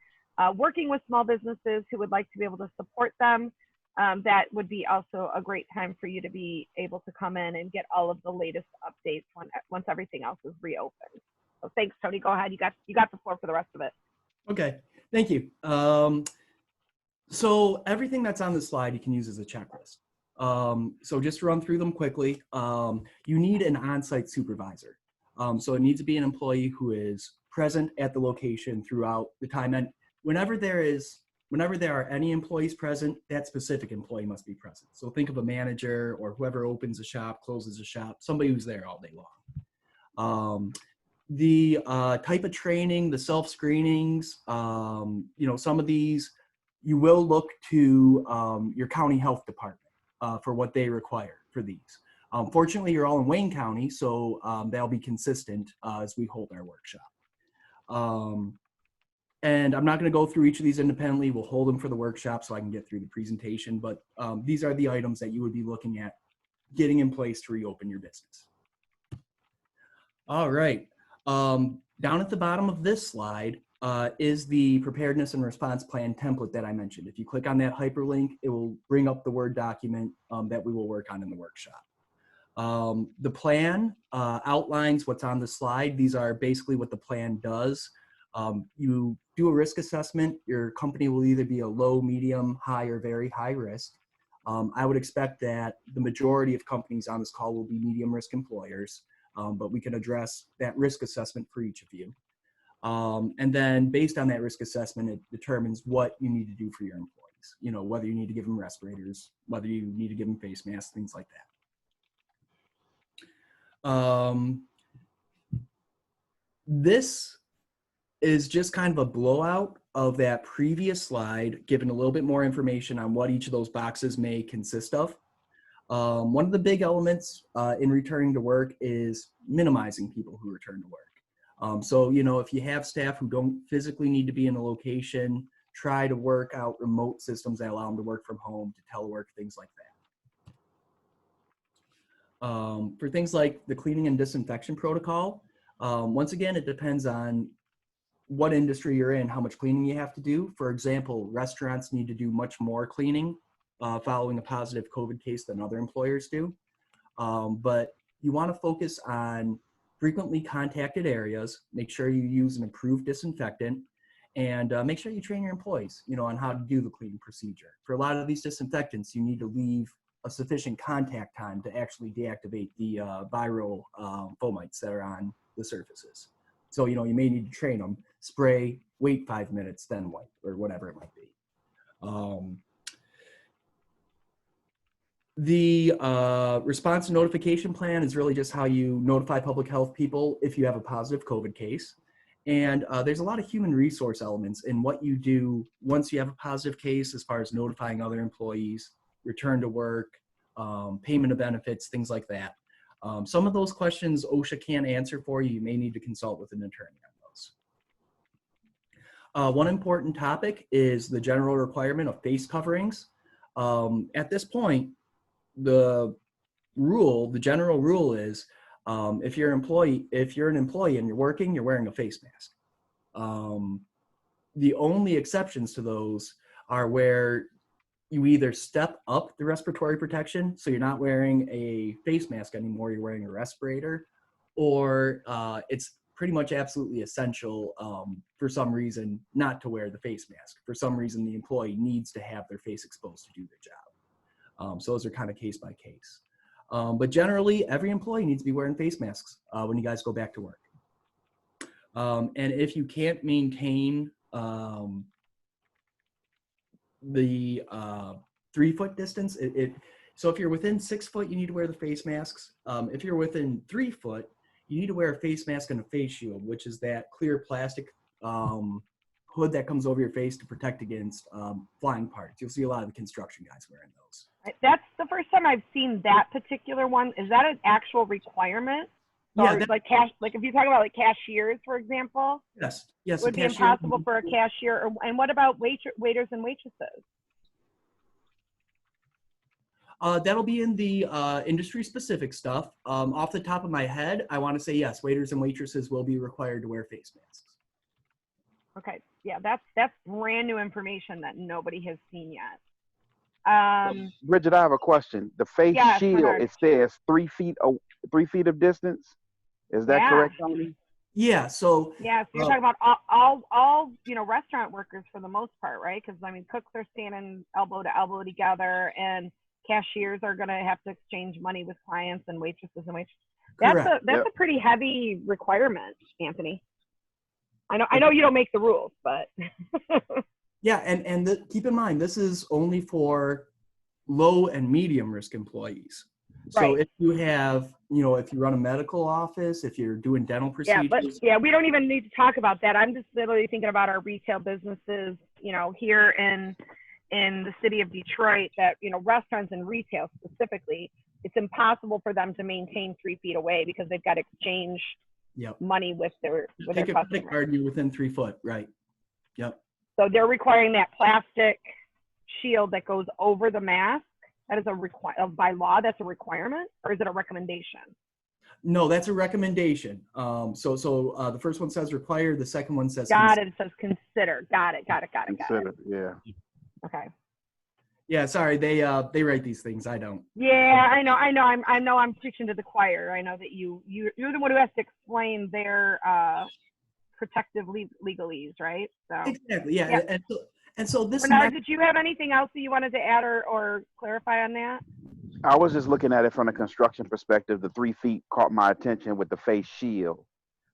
working with small businesses who would like to be able to support them, that would be also a great time for you to be able to come in and get all of the latest updates once everything else is reopened. So thanks, Tony. Go ahead. You got the floor for the rest of it. Okay, thank you. So everything that's on the slide you can use as a checklist. So just to run through them quickly, you need an on-site supervisor. So it needs to be an employee who is present at the location throughout the time. And whenever there are any employees present, that specific employee must be present. So think of a manager or whoever opens a shop, closes a shop, somebody who's there all day long. The type of training, the self-screenings, some of these, you will look to your county health department for what they require for these. Fortunately, you're all in Wayne County, so that'll be consistent as we hold our workshop. And I'm not going to go through each of these independently. We'll hold them for the workshop so I can get through the presentation, but these are the items that you would be looking at getting in place to reopen your business. All right. Down at the bottom of this slide is the preparedness and response plan template that I mentioned. If you click on that hyperlink, it will bring up the Word document that we will work on in the workshop. The plan outlines what's on the slide. These are basically what the plan does. You do a risk assessment. Your company will either be a low, medium, high, or very high risk. I would expect that the majority of companies on this call will be medium risk employers, but we can address that risk assessment for each of you. And then based on that risk assessment, it determines what you need to do for your employees. You know, whether you need to give them respirators, whether you need to give them face masks, things like that. This is just kind of a blowout of that previous slide, giving a little bit more information on what each of those boxes may consist of. One of the big elements in returning to work is minimizing people who return to work. So, if you have staff who don't physically need to be in a location, try to work out remote systems that allow them to work from home, to telework, things like that. For things like the cleaning and disinfection protocol, once again, it depends on what industry you're in, how much cleaning you have to do. For example, restaurants need to do much more cleaning following a positive COVID case than other employers do. But you want to focus on frequently contacted areas, make sure you use an approved disinfectant, and make sure you train your employees, on how to do the cleaning procedure. For a lot of these disinfectants, you need to leave a sufficient contact time to actually deactivate the viral fomites that are on the surfaces. So, you may need to train them, spray, wait 5 minutes, then wipe, or whatever it might be. The response and notification plan is really just how you notify public health people if you have a positive COVID case. And there's a lot of human resource elements in what you do once you have a positive case, as far as notifying other employees, return to work, payment of benefits, things like that. Some of those questions OSHA can't answer for you. You may need to consult with an attorney on those. One important topic is the general requirement of face coverings. At this point, the general rule is if you're an employee and you're working, you're wearing a face mask. The only exceptions to those are where you either step up the respiratory protection, so you're not wearing a face mask anymore, you're wearing a respirator, or it's pretty much absolutely essential for some reason not to wear the face mask. For some reason, the employee needs to have their face exposed to do their job. So those are kind of case by case. But generally, every employee needs to be wearing face masks when you guys go back to work. And if you can't maintain the 3-foot distance, so if you're within 6 foot, you need to wear the face masks. If you're within 3 foot, you need to wear a face mask and a face shield, which is that clear plastic hood that comes over your face to protect against flying parts. You'll see a lot of the construction guys wearing those. That's the first time I've seen that particular one. Is that an actual requirement? Yeah, like if you talk about like cashiers, for example. Yes. It would be impossible for a cashier. And what about waiters and waitresses? That'll be in the industry-specific stuff. Off the top of my head, I want to say yes, waiters and waitresses will be required to wear face masks. Okay, yeah, that's brand new information that nobody has seen yet. Bridget, I have a question. The face shield, Bernard. it says 3 feet of distance. Is that correct, Tony? Yeah. So you're talking about all restaurant workers for the most part, right? Because cooks are standing elbow to elbow together, and cashiers are going to have to exchange money with clients and waitresses. That's a pretty heavy requirement, Anthony. I know you don't make the rules, but. Yeah, and keep in mind, this is only for low and medium risk employees. So Right. if you have, if you run a medical office, if you're doing dental procedures. Yeah, we don't even need to talk about that. I'm just literally thinking about our retail businesses, here in the city of Detroit that, restaurants and retail specifically, it's impossible for them to maintain 3 feet away because they've got to exchange money with their Take a customers. credit card, you're within 3 foot, right? Yep. So they're requiring that plastic shield that goes over the mask. That is by law, that's a requirement, or is it a recommendation? No, that's a recommendation. So the first one says required, the second one says Got it. It says consider. Got it. Consider, yeah. Okay. Yeah, sorry, they write these things. I don't. Yeah, I know. I'm preaching to the choir. I know that you're the one who has to explain their protective legalese, right? So Exactly. Yeah. And so this. Bernard, did you have anything else that you wanted to add or clarify on that? I was just looking at it from a construction perspective. The 3 feet caught my attention with the face shield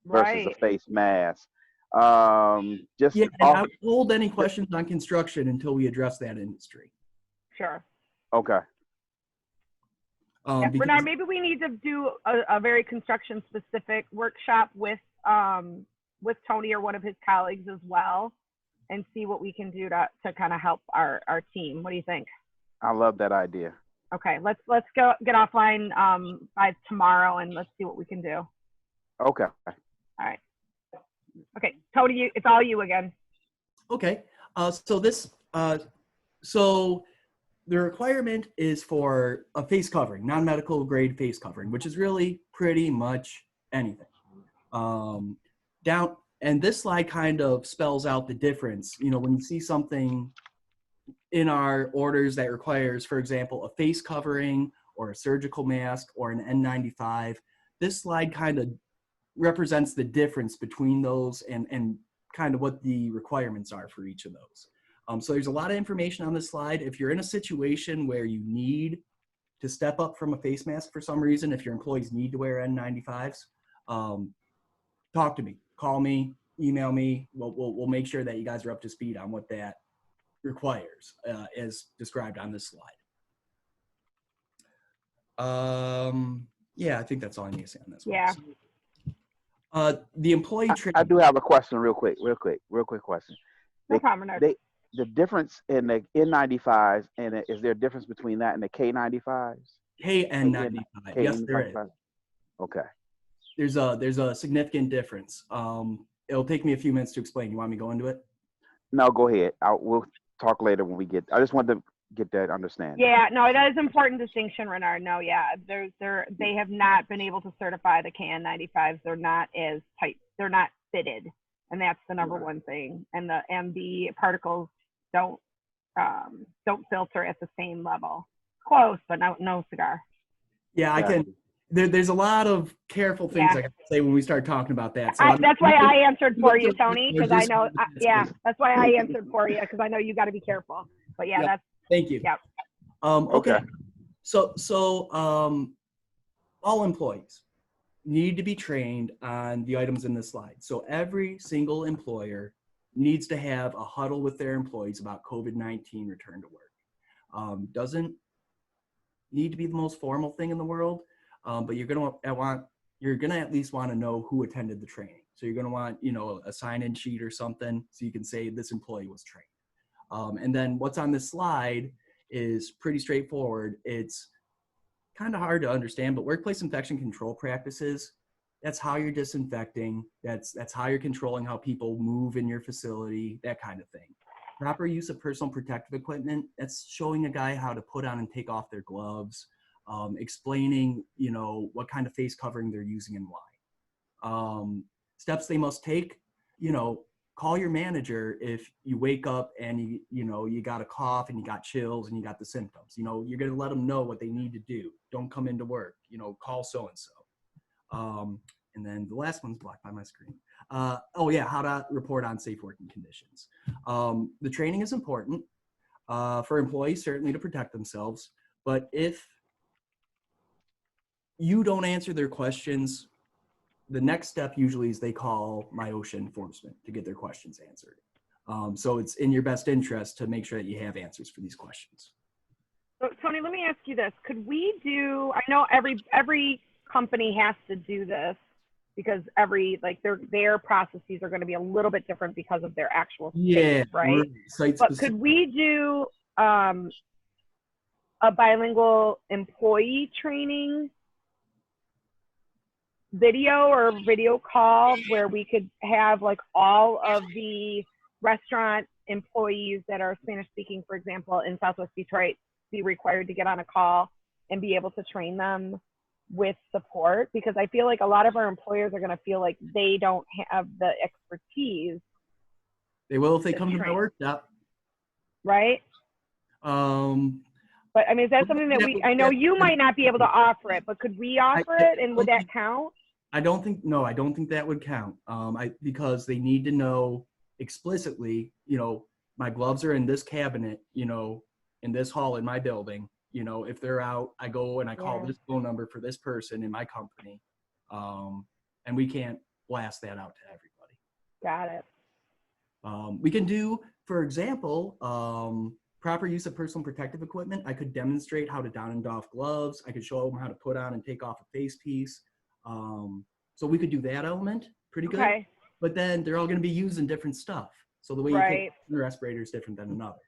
versus the face mask. Yeah, and I'll hold any questions on construction until we address that industry. Sure. Okay. Bernard, maybe we need to do a very construction specific workshop with Tony or one of his colleagues as well, and see what we can do to kind of help our team. What do you think? I love that idea. Okay, let's go get offline by tomorrow and let's see what we can do. Okay. All right. Okay, Tony, it's all you again. Okay. So the requirement is for a face covering, non-medical grade face covering, which is really pretty much anything. And this slide kind of spells out the difference. When you see something in our orders that requires, for example, a face covering or a surgical mask or an N95, this slide kind of represents the difference between those and kind of what the requirements are for each of those. So there's a lot of information on this slide. If you're in a situation where you need to step up from a face mask for some reason, if your employees need to wear N95s, talk to me, call me, email me. We'll make sure that you guys are up to speed on what that requires as described on this slide. Yeah, I think that's all I need to say on this one. Yeah. The employee training. I do have a question real quick question. No problem, Bernard. The difference in the N95s, and is there a difference between that and the K95s? KN95, yes, there is. Okay. There's a significant difference. It'll take me a few minutes to explain. You want me to go into it? No, go ahead. We'll talk later when we get. I just wanted to get that understanding. Yeah, no, that is an important distinction, Renard. No, yeah, they have not been able to certify the KN95s. They're not as tight. They're not fitted, and that's the number one thing. And the particles don't filter at the same level. Close, but no cigar. Yeah, I can. There's a lot of careful things I can say when we start talking about that. So that's why I answered for you, Tony, because I know. That's why I answered for you, because I know you got to be careful. But yeah, that's. Thank you. Yeah. Okay. So all employees need to be trained on the items in this slide. So every single employer needs to have a huddle with their employees about COVID-19 return to work. Doesn't need to be the most formal thing in the world, but you're gonna at least want to know who attended the training. So you're gonna want a sign-in sheet or something so you can say this employee was trained. And then what's on this slide is pretty straightforward. It's kind of hard to understand, but workplace infection control practices, that's how you're disinfecting. That's how you're controlling how people move in your facility, that kind of thing. Proper use of personal protective equipment, that's showing a guy how to put on and take off their gloves, explaining, what kind of face covering they're using and why. Steps they must take, call your manager if you wake up and you got a cough and you got chills and you got the symptoms. You're going to let them know what they need to do. Don't come into work, call so-and-so. And then the last one's blocked by my screen. How to report on safe working conditions. The training is important for employees, certainly to protect themselves. But if you don't answer their questions the next step usually is they call MIOSHA enforcement to get their questions answered. So it's in your best interest to make sure that you have answers for these questions. So Tony, let me ask you this. Could we do, I know every company has to do this because their processes are going to be a little bit different because of their actual space, right? But could we do a bilingual employee training video or video call where we could have like all of the restaurant employees that are Spanish speaking, for example, in Southwest Detroit, be required to get on a call and be able to train them with support? Because I feel like a lot of our employers are going to feel like they don't have the expertise. They will if they come to my workshop. Right? But I mean, is that something that I know you might not be able to offer it, but could we offer it, and would that count? I don't think that would count. Because they need to know explicitly, my gloves are in this cabinet, in this hall in my building. If they're out, I go and I call this phone number for this person in my company. And we can't blast that out to everybody. Got it. We can do, for example, proper use of personal protective equipment. I could demonstrate how to don and doff gloves. I could show them how to put on and take off a face piece. So we could do that element pretty good. Okay. But then they're all going to be using different stuff. So the way you take the respirator is different than another.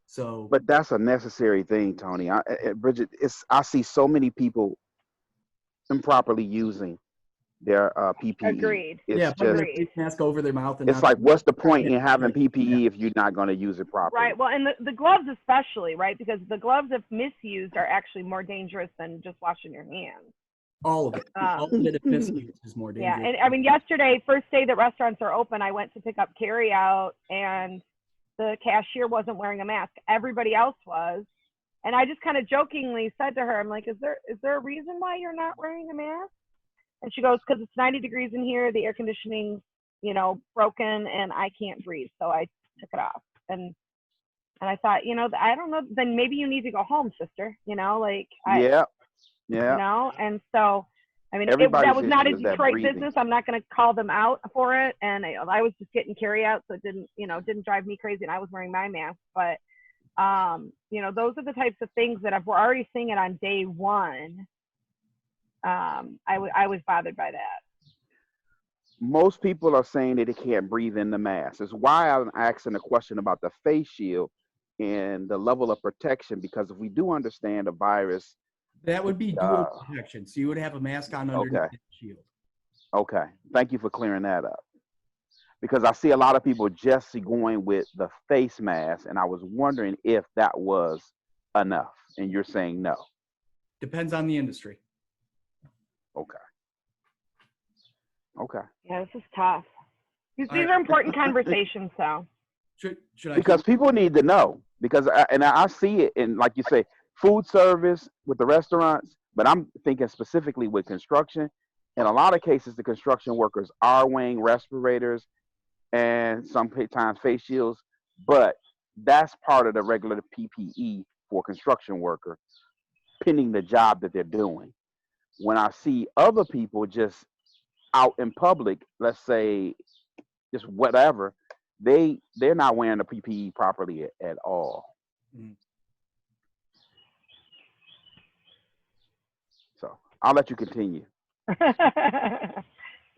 So, but that's a necessary thing, Tony. Bridget, I see so many people improperly using their PPE. Agreed. It's just mask over their mouth. And it's like, what's the point in having PPE if you're not going to use it properly? Right. Well, and the gloves especially, right? Because the gloves, if misused, are actually more dangerous than just washing your hands. All of it. All of it, if misused, is more dangerous. Yeah, and I mean, yesterday, first day that restaurants are open, I went to pick up carry out, and the cashier wasn't wearing a mask. Everybody else was. And I just kind of jokingly said to her, I'm like, is there a reason why you're not wearing a mask? And she goes, because it's 90 degrees in here, the air conditioning's, broken, and I can't breathe. So I took it off. And I thought, I don't know, then maybe you need to go home, sister. And so, I mean, that was not a Detroit business. I'm not going to call them out for it. And I was just getting carry out, so it didn't drive me crazy. And I was wearing my mask. But, those are the types of things that we're already seeing it on day one. I was bothered by that. Most people are saying that they can't breathe in the mask. That's why I'm asking a question about the face shield and the level of protection, because if we do understand the virus, that would be dual protection. So you would have a mask on underneath the shield. Okay. Thank you for clearing that up. Because I see a lot of people just going with the face mask, and I was wondering if that was enough. And you're saying no. Depends on the industry. Okay. Yeah, this is tough. These are important conversations, so. Should I because people need to know. Because I see it in, like you say, food service with the restaurants, but I'm thinking specifically with construction. In a lot of cases, the construction workers are wearing respirators and sometimes face shields, but that's part of the regular PPE for a construction worker, pending the job that they're doing. When I see other people just out in public, let's say just whatever, they're not wearing the PPE properly at all. Mm. So I'll let you continue.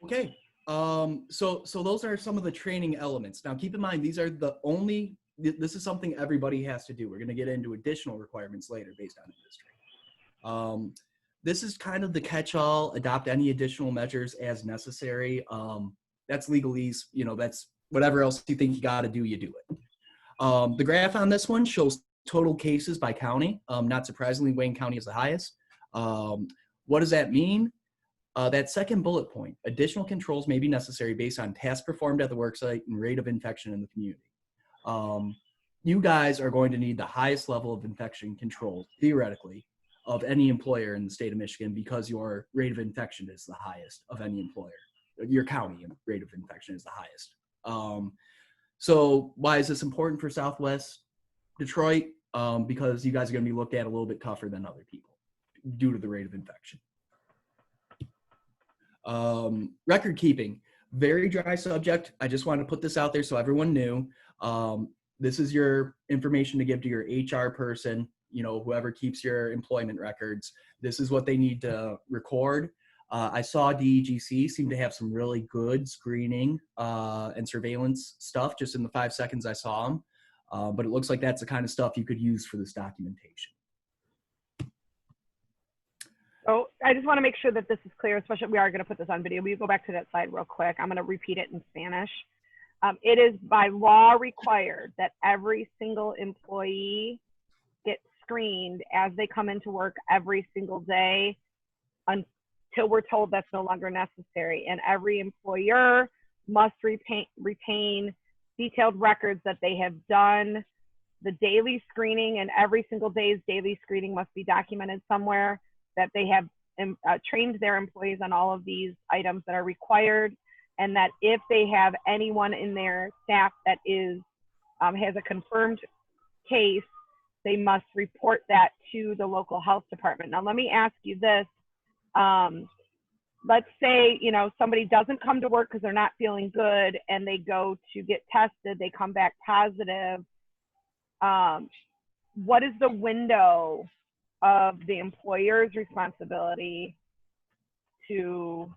Okay. So those are some of the training elements. Now keep in mind, these are this is something everybody has to do. We're going to get into additional requirements later based on industry. This is kind of the catch-all, adopt any additional measures as necessary. That's legalese, that's whatever else you think you got to do, you do it. The graph on this one shows total cases by county. Not surprisingly, Wayne County is the highest. What does that mean? That second bullet point, additional controls may be necessary based on tasks performed at the worksite and rate of infection in the community. You guys are going to need the highest level of infection control, theoretically, of any employer in the state of Michigan, because your rate of infection is the highest of any employer. Your county rate of infection is the highest. So why is this important for Southwest Detroit? Because you guys are going to be looked at a little bit tougher than other people due to the rate of infection. Record keeping, very dry subject. I just wanted to put this out there so everyone knew. This is your information to give to your HR person, you know, whoever keeps your employment records. This is what they need to record. I saw DEGC seem to have some really good screening and surveillance stuff just in the 5 seconds I saw them. But it looks like that's the kind of stuff you could use for this documentation. So I just want to make sure that this is clear, especially we are going to put this on video. We go back to that slide real quick. I'm going to repeat it in Spanish. It is by law required that every single employee get screened as they come into work every single day until we're told that's no longer necessary. And every employer must retain detailed records that they have done the daily screening, and every single day's daily screening must be documented somewhere, that they have trained their employees on all of these items that are required, and that if they have anyone in their staff that is has a confirmed case, they must report that to the local health department. Now, let me ask you this. Let's say, you know, somebody doesn't come to work because they're not feeling good and they go to get tested, they come back positive. What is the window of the employer's responsibility to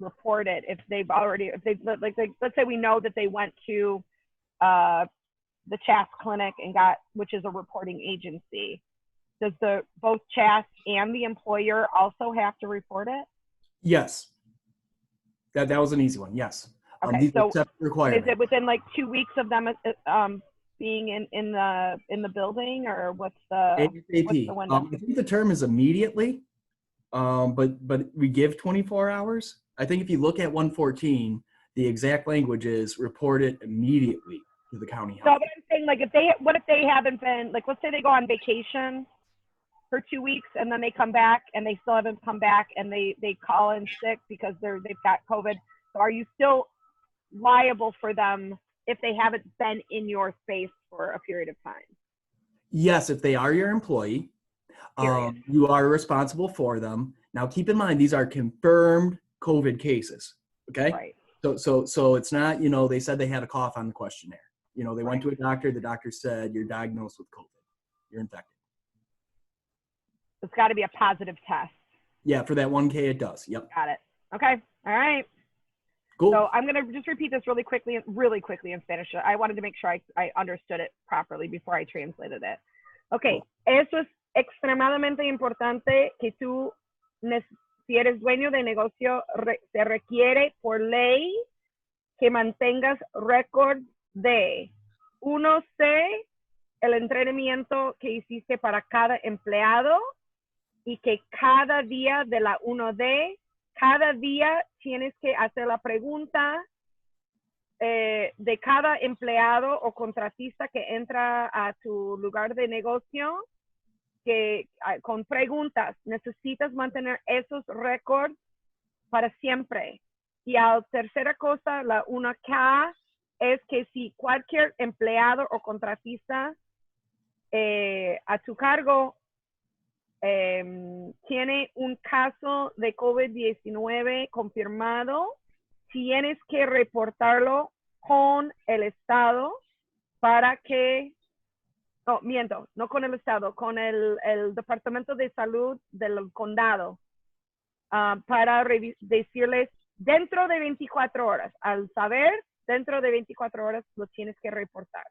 report it if they've already, let's say we know that they went to the CHAS clinic and which is a reporting agency. Does both CHAS and the employer also have to report it? Yes. That was an easy one. Yes. Okay, these so are requirements. is it within like 2 weeks of them being in the building, or what's the window? I think the term is immediately, but we give 24 hours. I think if you look at 114, the exact language is report it immediately to the county health. So what I'm saying, like, what if they haven't been, like, let's say they go on vacation for 2 weeks and then they come back and they still haven't come back and they call in sick because they've got COVID. So are you still liable for them if they haven't been in your space for a period of time? Yes, if they are your employee, you are responsible for them. Now, keep in mind, these are confirmed COVID cases, okay? Right. So it's not, you know, they said they had a cough on the questionnaire. You know, they went to a doctor, the doctor said, you're diagnosed with COVID, you're infected. It's got to be a positive test. Yeah, for that 1K, it does. Yep. Got it. Okay. All right. Cool. So I'm going to just repeat this really quickly in Spanish. I wanted to make sure I understood it properly before I translated it. Okay. Eso es extremadamente importante que tú, si eres dueño de negocio, se requiere por ley que mantengas récord de 1C, el entrenamiento que hiciste para cada empleado, y que cada día de la 1D, cada día tienes que hacer la pregunta de cada empleado o contratista que entra a tu lugar de negocio, que con preguntas necesitas mantener esos récords para siempre. Y la tercera cosa, la 1K, es que si cualquier empleado o contratista a tu cargo tiene un caso de COVID-19 confirmado, tienes que reportarlo con el Estado para que, no con el Estado, con el Departamento de Salud del condado, para decirles dentro de 24 horas. Al saber, dentro de 24 horas lo tienes que reportar.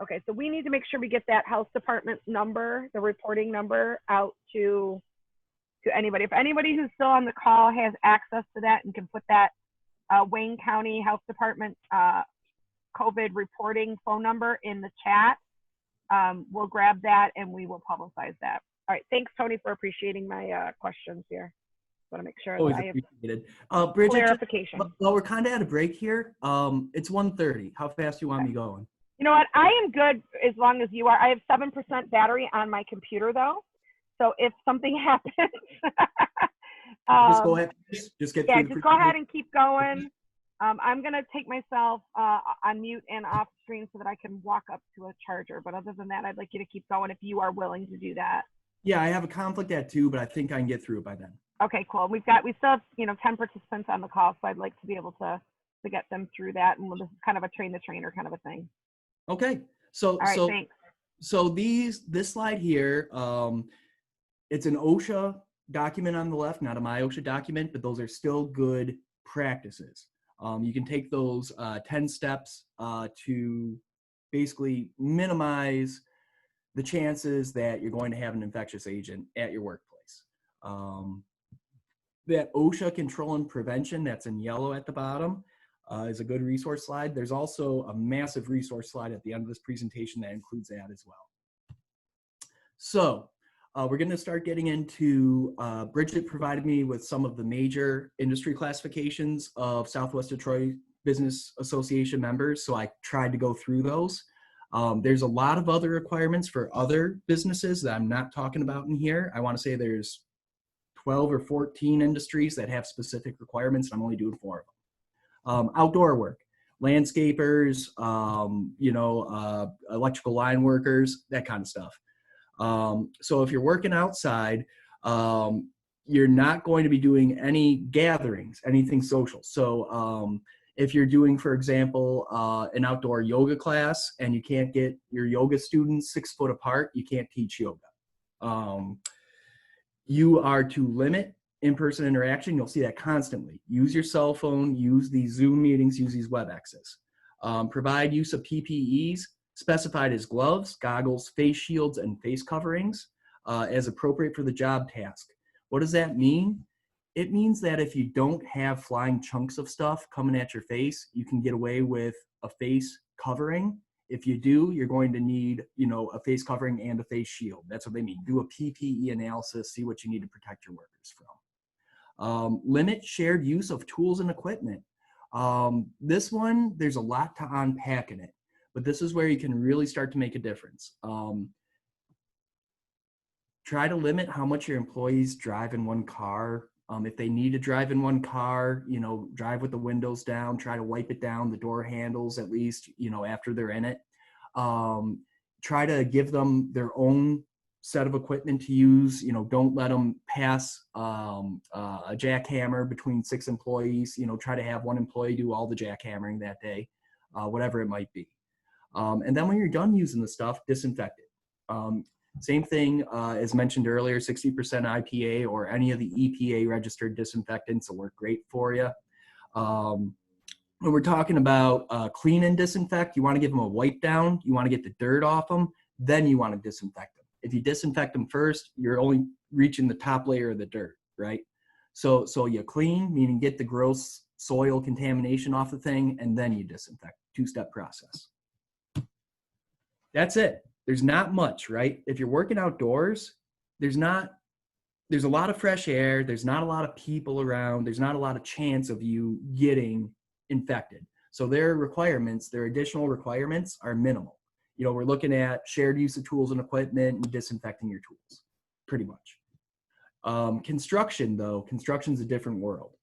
Okay, so we need to make sure we get that health department number, the reporting number, out to anybody. If anybody who's still on the call has access to that and can put that Wayne County Health Department COVID reporting phone number in the chat, we'll grab that and we will publicize that. All right, thanks, Tony, for appreciating my questions here. I want to make sure Always that I have appreciated. Bridget, clarification. Well, we're kind of at a break here. It's 1:30. How fast do you want me going? You know what? I am good as long as you are. I have 7% battery on my computer, though. So if something happens, just go ahead. Just get through. Just go ahead and keep going. I'm going to take myself on mute and off screen so that I can walk up to a charger. But other than that, I'd like you to keep going if you are willing to do that. Yeah, I have a conflict at 2, but I think I can get through it by then. Okay, cool. We still have, 10 participants on the call, so I'd like to be able to get them through that. And this is kind of a train the trainer kind of a thing. Okay. So, all right, thanks. So this slide here, it's an OSHA document on the left, not a MIOSHA document, but those are still good practices. You can take those 10 steps to basically minimize the chances that you're going to have an infectious agent at your workplace. That OSHA control and prevention that's in yellow at the bottom is a good resource slide. There's also a massive resource slide at the end of this presentation that includes that as well. So we're going to start getting into, Bridget provided me with some of the major industry classifications of Southwest Detroit Business Association members, so I tried to go through those. There's a lot of other requirements for other businesses that I'm not talking about in here. I want to say there's 12 or 14 industries that have specific requirements, and I'm only doing 4 of them. Outdoor work, landscapers, electrical line workers, that kind of stuff. So if you're working outside, you're not going to be doing any gatherings, anything social. So if you're doing, for example, an outdoor yoga class and you can't get your yoga students 6 foot apart, you can't teach yoga. You are to limit in-person interaction. You'll see that constantly. Use your cell phone, use these Zoom meetings, use these WebExes. Provide use of PPEs specified as gloves, goggles, face shields, and face coverings as appropriate for the job task. What does that mean? It means that if you don't have flying chunks of stuff coming at your face, you can get away with a face covering. If you do, you're going to need, a face covering and a face shield. That's what they mean. Do a PPE analysis, see what you need to protect your workers from. Limit shared use of tools and equipment. This one, there's a lot to unpack in it, but this is where you can really start to make a difference. Try to limit how much your employees drive in one car. If they need to drive in one car, drive with the windows down, try to wipe it down, the door handles at least, after they're in it. Try to give them their own set of equipment to use. Don't let them pass a jackhammer between 6 employees. Try to have one employee do all the jackhammering that day, whatever it might be. And then when you're done using the stuff, disinfect it. Same thing as mentioned earlier, 60% IPA or any of the EPA registered disinfectants will work great for you. When we're talking about clean and disinfect, you want to give them a wipe down. You want to get the dirt off them. Then you want to disinfect them. If you disinfect them first, you're only reaching the top layer of the dirt, right? So you clean, meaning get the gross soil contamination off the thing, and then you disinfect. 2-step process. That's it. There's not much, right? If you're working outdoors, there's a lot of fresh air. There's not a lot of people around. There's not a lot of chance of you getting infected. So their requirements, their additional requirements are minimal. We're looking at shared use of tools and equipment and disinfecting your tools, pretty much. Construction, though, construction's a different world.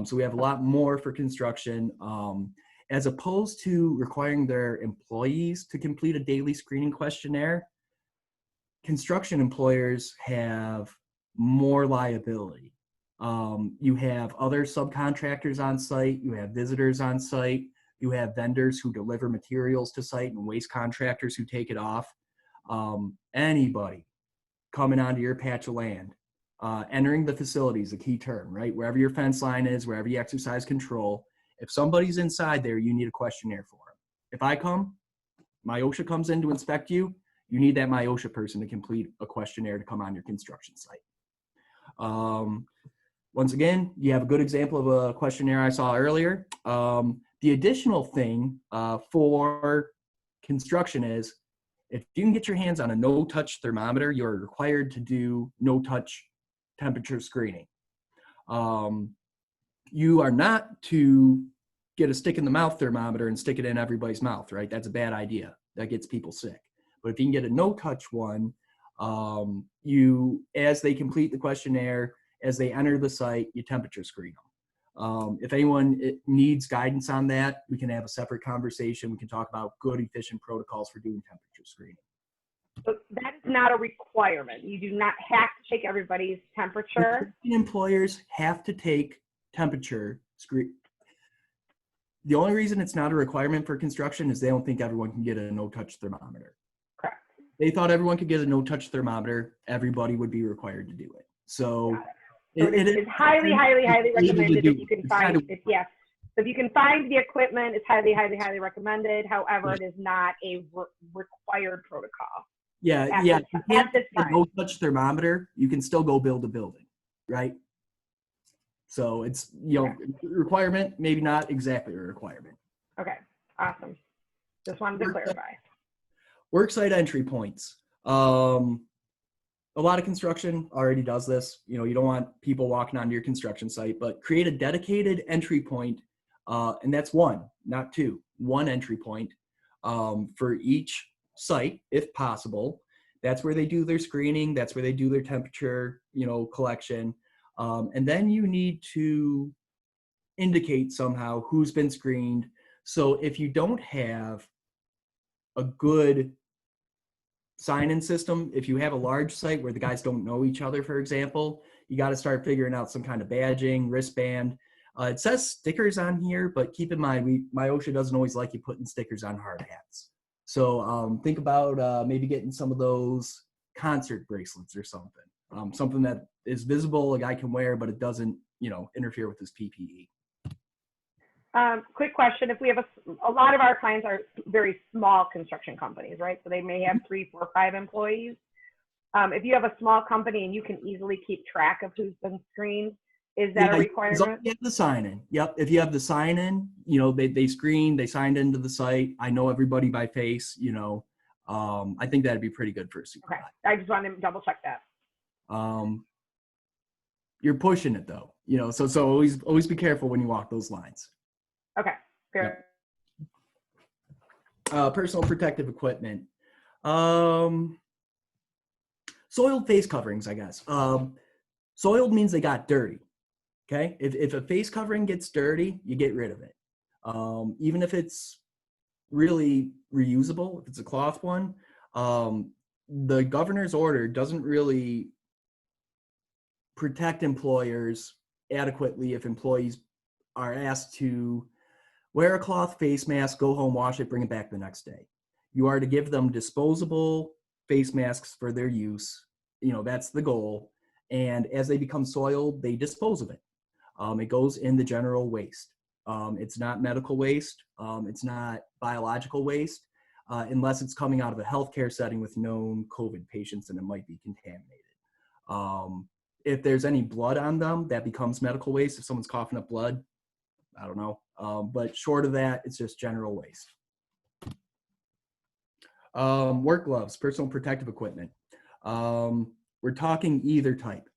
So we have a lot more for construction. As opposed to requiring their employees to complete a daily screening questionnaire, construction employers have more liability. You have other subcontractors on site, you have visitors on site, you have vendors who deliver materials to site and waste contractors who take it off. Anybody coming onto your patch of land, entering the facility is a key term, right? Wherever your fence line is, wherever you exercise control, if somebody's inside there, you need a questionnaire for them. If I come, MIOSHA comes in to inspect you, you need that MIOSHA person to complete a questionnaire to come on your construction site. Once again, you have a good example of a questionnaire I saw earlier. The additional thing for construction is if you can get your hands on a no-touch thermometer, you're required to do no-touch temperature screening. You are not to get a stick in the mouth thermometer and stick it in everybody's mouth, right? That's a bad idea. That gets people sick. But if you can get a no-touch one, as they complete the questionnaire, as they enter the site, you temperature screen them. If anyone needs guidance on that, we can have a separate conversation. We can talk about good, efficient protocols for doing temperature screening. So that is not a requirement. You do not have to take everybody's temperature. Employers have to take temperature screen. The only reason it's not a requirement for construction is they don't think everyone can get a no-touch thermometer. Correct. They thought everyone could get a no-touch thermometer, everybody would be required to do it. So it's highly, highly, highly recommended if you can find it. Yes. So if you can find the equipment, it's highly, highly, highly recommended. However, it is not a required protocol. Yeah, At this time. No-touch thermometer, you can still go build a building, right? So it's, requirement, maybe not exactly a requirement. Okay, awesome. Just wanted to clarify. Worksite entry points. A lot of construction already does this. You don't want people walking onto your construction site, but create a dedicated entry point, and that's one, not two. One entry point for each site, if possible. That's where they do their screening. That's where they do their temperature, collection. And then you need to indicate somehow who's been screened. So if you don't have a good sign-in system, if you have a large site where the guys don't know each other, for example, you got to start figuring out some kind of badging, wristband. It says stickers on here, but keep in mind, MIOSHA doesn't always like you putting stickers on hard hats. So think about maybe getting some of those concert bracelets or something. Something that is visible, a guy can wear, but it doesn't, interfere with his PPE. Quick question. If we have a lot of our clients are very small construction companies, right? So they may have 3, 4, 5 employees. If you have a small company and you can easily keep track of who's been screened, is that a requirement? You have the sign-in. Yep. If you have the sign-in, they screen, they signed into the site. I know everybody by face, I think that'd be pretty good for a supervisor. Okay. I just wanted to double check that. You're pushing it though, so always be careful when you walk those lines. Okay, fair. Personal protective equipment. Soiled face coverings, I guess. Soiled means they got dirty. Okay, if a face covering gets dirty, you get rid of it. Even if it's really reusable, if it's a cloth one, the governor's order doesn't really protect employers adequately if employees are asked to wear a cloth face mask, go home, wash it, bring it back the next day. You are to give them disposable face masks for their use. That's the goal. And as they become soiled, they dispose of it. It goes in the general waste. It's not medical waste. It's not biological waste, unless it's coming out of a healthcare setting with known COVID patients and it might be contaminated. If there's any blood on them, that becomes medical waste. If someone's coughing up blood, I don't know. But short of that, it's just general waste. Work gloves, personal protective equipment. We're talking either type.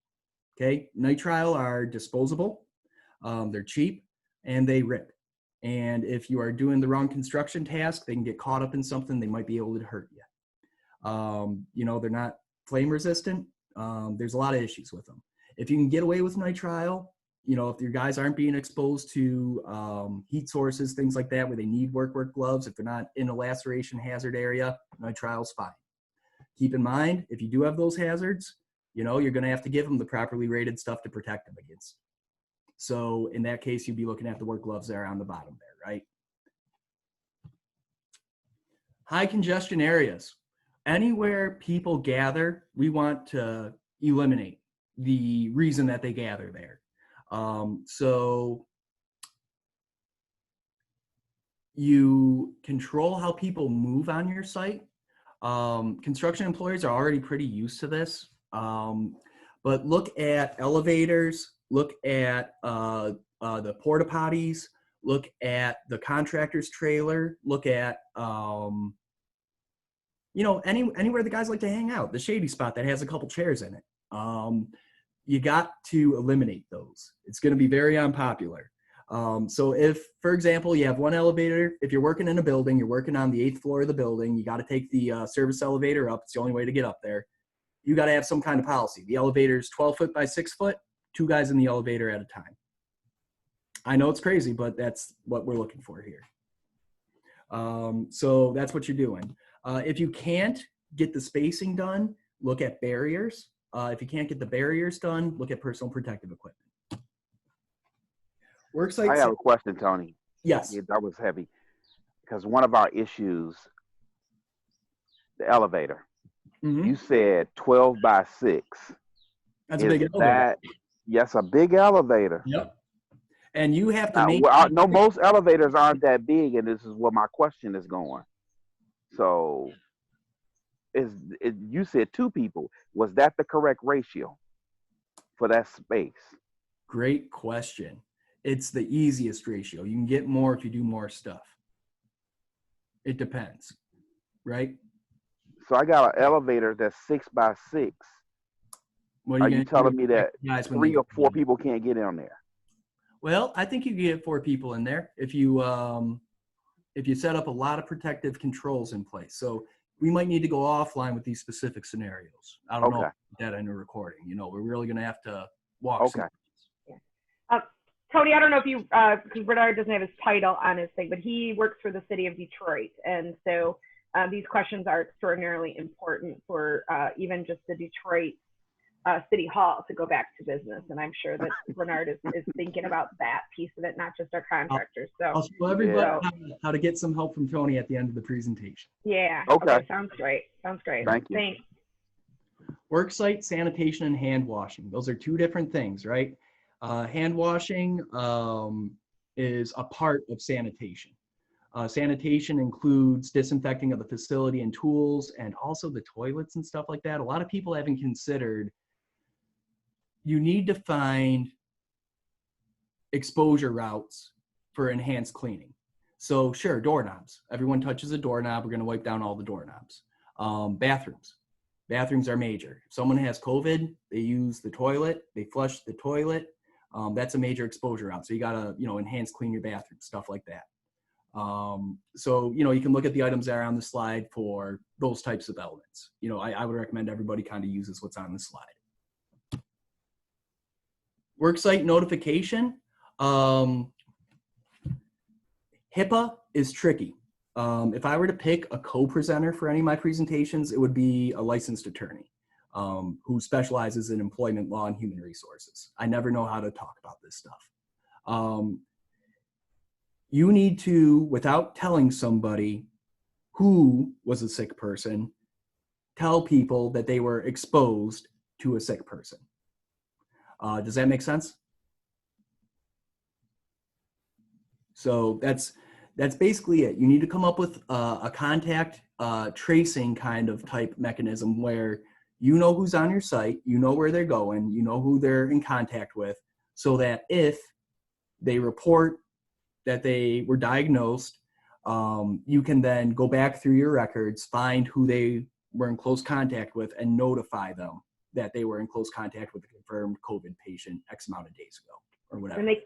Okay, nitrile are disposable. They're cheap and they rip. And if you are doing the wrong construction task, they can get caught up in something. They might be able to hurt you. They're not flame resistant. There's a lot of issues with them. If you can get away with nitrile, if your guys aren't being exposed to heat sources, things like that, where they need work gloves, if they're not in a laceration hazard area, nitrile's fine. Keep in mind, if you do have those hazards, you're going to have to give them the properly rated stuff to protect them against. So in that case, you'd be looking at the work gloves there on the bottom there, right? High congestion areas. Anywhere people gather, we want to eliminate the reason that they gather there. So you control how people move on your site. Construction employers are already pretty used to this, but look at elevators, look at the porta potties, look at the contractor's trailer, look at anywhere the guys like to hang out, the shady spot that has a couple chairs in it. You got to eliminate those. It's going to be very unpopular. So if, for example, you have one elevator, if you're working in a building, you're working on the 8th floor of the building, you got to take the service elevator up. It's the only way to get up there. You got to have some kind of policy. The elevator's 12 foot by 6 foot, 2 guys in the elevator at a time. I know it's crazy, but that's what we're looking for here. So that's what you're doing. If you can't get the spacing done, look at barriers. If you can't get the barriers done, look at personal protective equipment. Worksite. I have a question, Tony. Yes. Yeah, that was heavy. Because one of our issues, the elevator, you said 12 by 6. That's a big elevator. Yes, a big elevator. Yep. And you have to make. No, most elevators aren't that big, and this is where my question is going. So, you said 2 people. Was that the correct ratio for that space? Great question. It's the easiest ratio. You can get more if you do more stuff. It depends, right? So I got an elevator that's 6 by 6. Are you telling me that 3 or 4 people can't get in there? Well, I think you can get 4 people in there if you set up a lot of protective controls in place. So we might need to go offline with these specific scenarios. I don't know that in a recording. You know, we're really going to have to walk. Okay. Tony, I don't know if you, because Bernard doesn't have his title on his thing, but he works for the city of Detroit. And so these questions are extraordinarily important for even just the Detroit City Hall to go back to business. And I'm sure that Bernard is thinking about that piece of it, not just our contractors. So I'll show everybody how to get some help from Tony at the end of the presentation. Yeah. Okay. Sounds great. Sounds great. Thank you. Thanks. Worksite, sanitation, and hand washing. Those are 2 different things, right? Hand washing is a part of sanitation. Sanitation includes disinfecting of the facility and tools, and also the toilets and stuff like that. A lot of people haven't considered you need to find exposure routes for enhanced cleaning. So sure, doorknobs. Everyone touches a doorknob. We're going to wipe down all the doorknobs. Bathrooms. Bathrooms are major. If someone has COVID, they use the toilet, they flush the toilet. That's a major exposure route. So you got to, enhance clean your bathroom, stuff like that. So, you can look at the items that are on the slide for those types of elements. I would recommend everybody kind of uses what's on the slide. Worksite notification. HIPAA is tricky. If I were to pick a co-presenter for any of my presentations, it would be a licensed attorney who specializes in employment law and human resources. I never know how to talk about this stuff. You need to, without telling somebody who was a sick person, tell people that they were exposed to a sick person. Does that make sense? So that's basically it. You need to come up with a contact tracing kind of type mechanism where you know who's on your site, you know where they're going, you know who they're in contact with, so that if they report that they were diagnosed, you can then go back through your records, find who they were in close contact with, and notify them that they were in close contact with a confirmed COVID patient X amount of days ago, or whatever. And they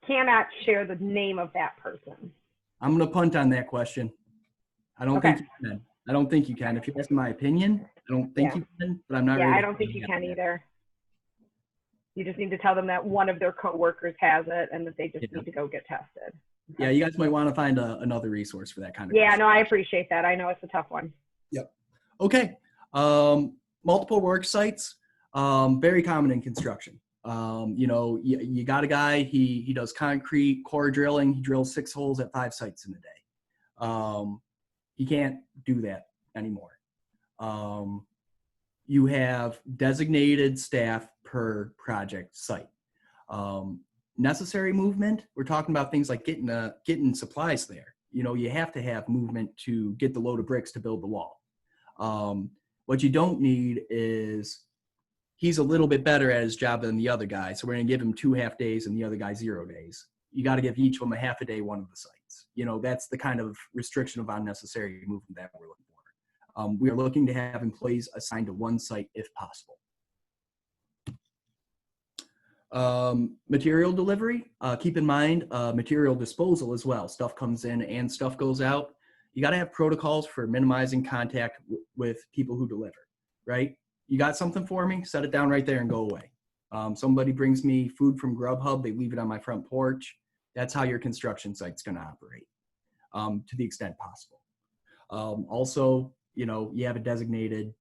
cannot share the name of that person. I'm going to punt on that question. I don't think you can. I don't think you can. If you're asking my opinion, I don't think you can, but I'm not I don't think you can either. You just need to tell them that one of their coworkers has it and that they just need to go get tested. Yeah, you guys might want to find another resource for that kind of question. No, I appreciate that. I know it's a tough one. Yep. Okay. Multiple work sites, very common in construction. You got a guy, he does concrete core drilling. He drills 6 holes at 5 sites in a day. He can't do that anymore. You have designated staff per project site. Necessary movement, we're talking about things like getting supplies there. You have to have movement to get the load of bricks to build the wall. What you don't need is he's a little bit better at his job than the other guy, so we're going to give him 2 half days and the other guy 0 days. You got to give each of them a half a day, one of the sites. That's the kind of restriction of unnecessary movement that we're looking for. We are looking to have employees assigned to 1 site if possible. Material delivery, keep in mind material disposal as well. Stuff comes in and stuff goes out. You got to have protocols for minimizing contact with people who deliver, right? You got something for me, set it down right there and go away. Somebody brings me food from Grubhub, they leave it on my front porch. That's how your construction site's going to operate to the extent possible. Also, you know, you have a designated,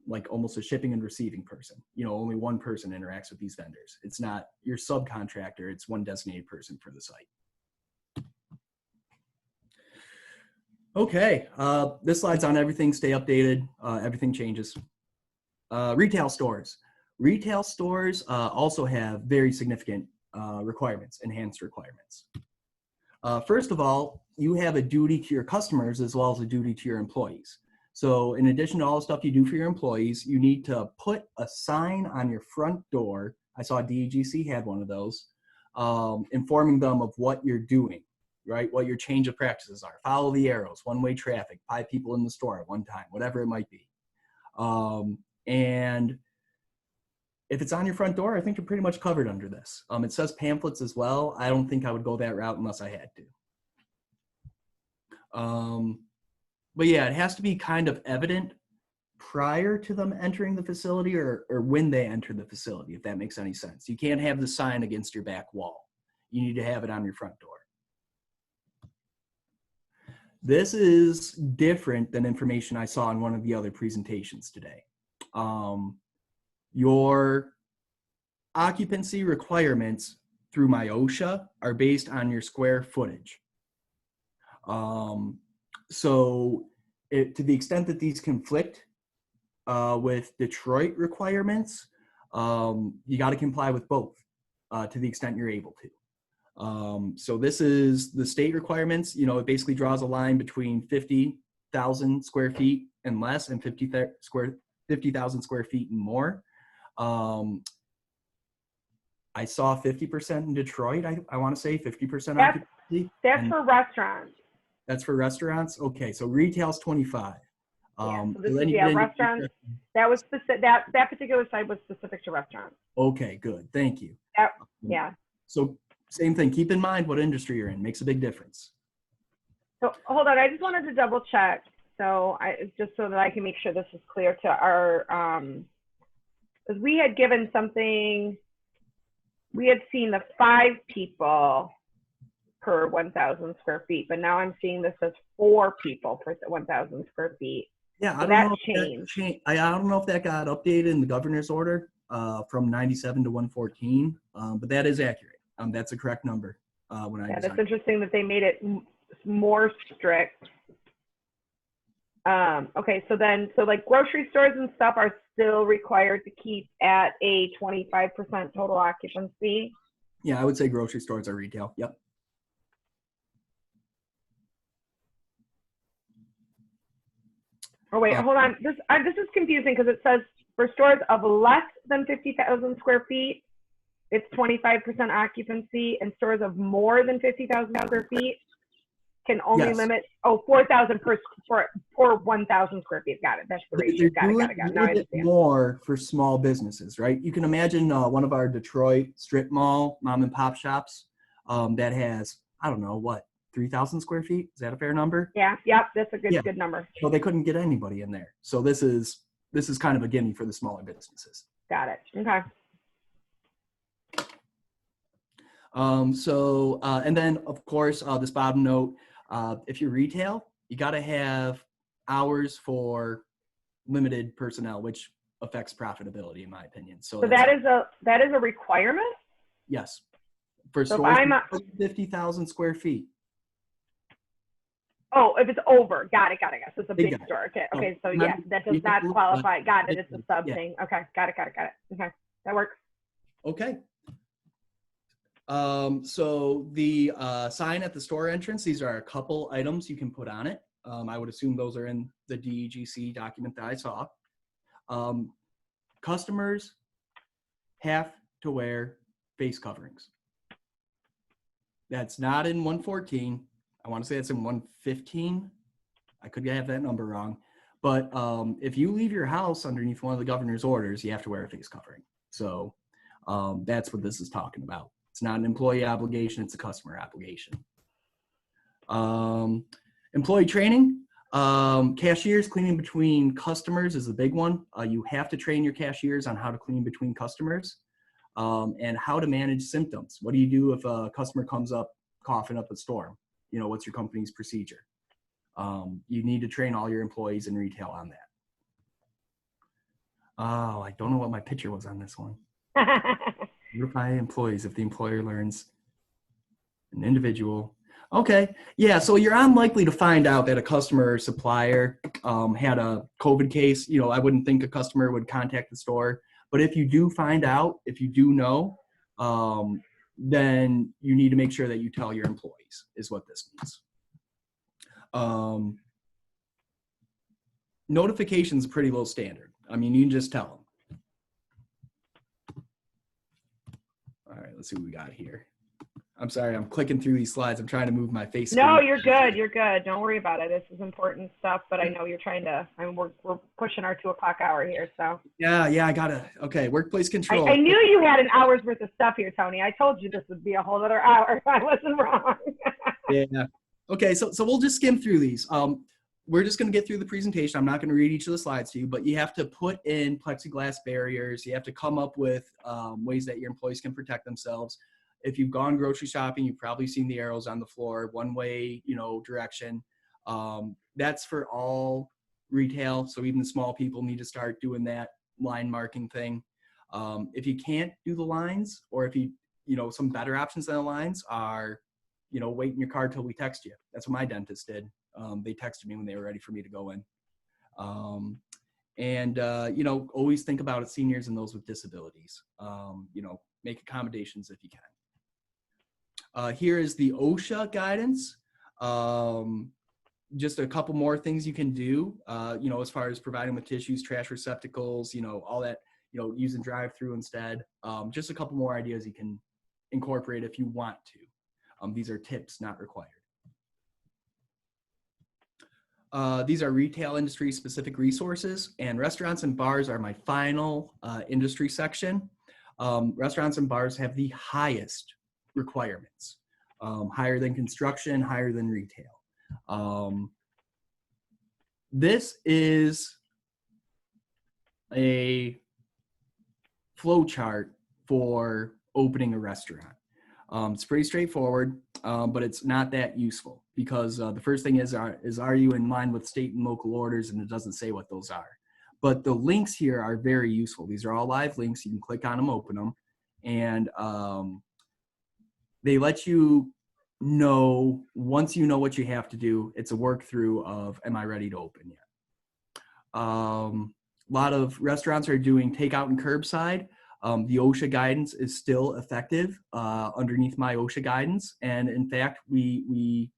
like almost a shipping and receiving person. You know, only one person interacts with these vendors. It's not your subcontractor, it's one designated person for the site. Okay, this slide's on everything, stay updated, everything changes. Retail stores. Retail stores also have very significant requirements, enhanced requirements. First of all, you have a duty to your customers as well as a duty to your employees. So in addition to all the stuff you do for your employees, you need to put a sign on your front door. I saw DEGC had one of those, informing them of what you're doing, right? What your change of practices are. Follow the arrows, one-way traffic, 5 people in the store at one time, whatever it might be. And if it's on your front door, I think you're pretty much covered under this. It says pamphlets as well. I don't think I would go that route unless I had to. But yeah, it has to be kind of evident prior to them entering the facility or when they enter the facility, if that makes any sense. You can't have the sign against your back wall. You need to have it on your front door. This is different than information I saw in one of the other presentations today. Your occupancy requirements through MIOSHA are based on your square footage. So to the extent that these conflict with Detroit requirements, you got to comply with both to the extent you're able to. So this is the state requirements. You know, it basically draws a line between 50,000 square feet and less and 50,000 square feet and more. I saw 50% in Detroit. I want to say 50% occupancy. That's for restaurants. That's for restaurants. Okay, so retail's 25. So this is, restaurants. That was specific. That particular site was specific to restaurants. Okay, good. Thank you. Yeah. So same thing. Keep in mind what industry you're in. Makes a big difference. So hold on. I just wanted to double check. So just so that I can make sure this is clear to our, because we had given something. We had seen the 5 people per 1,000 square feet, but now I'm seeing this as 4 people per 1,000 square feet. Yeah, so I don't know if that got updated in the governor's order from 97 to 114, but that is accurate. That's a correct number. That's interesting that they made it more strict. Okay, so like grocery stores and stuff are still required to keep at a 25% total occupancy. Yeah, I would say grocery stores are retail. Yep. Oh wait, hold on. This is confusing because it says for stores of less than 50,000 square feet, it's 25% occupancy, and stores of more than 50,000 square feet can only limit 4,000 per 1,000 square feet. Got it. That's the ratio. Got it. Now I understand. More for small businesses, right? You can imagine one of our Detroit strip mall mom and pop shops that has, I don't know what, 3,000 square feet. Is that a fair number? Yeah. Yep. That's a good number. So they couldn't get anybody in there. So this is kind of a gimme for the smaller businesses. Got it. Okay. And then of course, this bottom note, if you're retail, you got to have hours for limited personnel, which affects profitability in my opinion. So that is a requirement? Yes. For stores 50,000 square feet. Oh, if it's over, got it. So it's a big store. Okay. So yeah, that does not qualify. Got it. It's a sub thing. Okay. Got it. Okay. That works. Okay. So the sign at the store entrance, these are a couple items you can put on it. I would assume those are in the DEGC document that I saw. Customers have to wear face coverings. That's not in 114. I want to say it's in 115. I could have that number wrong. But if you leave your house underneath one of the governor's orders, you have to wear a face covering. So that's what this is talking about. It's not an employee obligation, it's a customer obligation. Employee training, cashiers cleaning between customers is a big one. You have to train your cashiers on how to clean between customers and how to manage symptoms. What do you do if a customer comes up coughing up a storm? You know, what's your company's procedure? You need to train all your employees in retail on that. Oh, I don't know what my picture was on this one. Notify employees if the employer learns an individual. Okay, yeah, so you're unlikely to find out that a customer or supplier had a COVID case. You know, I wouldn't think a customer would contact the store. But if you do find out, if you do know, then you need to make sure that you tell your employees, is what this means. Notification's a pretty low standard. I mean, you can just tell them. All right, let's see what we got here. I'm sorry, I'm clicking through these slides. I'm trying to move my face. No, you're good. You're good. Don't worry about it. This is important stuff, but I know you're trying to, I mean, we're pushing our 2 o'clock hour here, so. Yeah, I gotta, okay, workplace control. I knew you had an hour's worth of stuff here, Tony. I told you this would be a whole other hour. I wasn't wrong. Yeah. Okay, so we'll just skim through these. We're just gonna get through the presentation. I'm not gonna read each of the slides to you, but you have to put in plexiglass barriers. You have to come up with ways that your employees can protect themselves. If you've gone grocery shopping, you've probably seen the arrows on the floor, one-way, direction. That's for all retail. So even the small people need to start doing that line marking thing. If you can't do the lines, or if some better options than the lines are, wait in your car till we text you. That's what my dentist did. They texted me when they were ready for me to go in. Always think about seniors and those with disabilities. Make accommodations if you can. Here is the OSHA guidance. Just a couple more things you can do, as far as providing with tissues, trash receptacles, all that, using drive-through instead. Just a couple more ideas you can incorporate if you want to. These are tips, not required. These are retail industry specific resources, and restaurants and bars are my final industry section. Restaurants and bars have the highest requirements, higher than construction, higher than retail. This is a flow chart for opening a restaurant. It's pretty straightforward, but it's not that useful because the first thing is are you in line with state and local orders, and it doesn't say what those are. But the links here are very useful. These are all live links. You can click on them, open them, and they let you know, once you know what you have to do, it's a work through of, am I ready to open yet? A lot of restaurants are doing takeout and curbside. The OSHA guidance is still effective underneath MIOSHA guidance. And in fact, we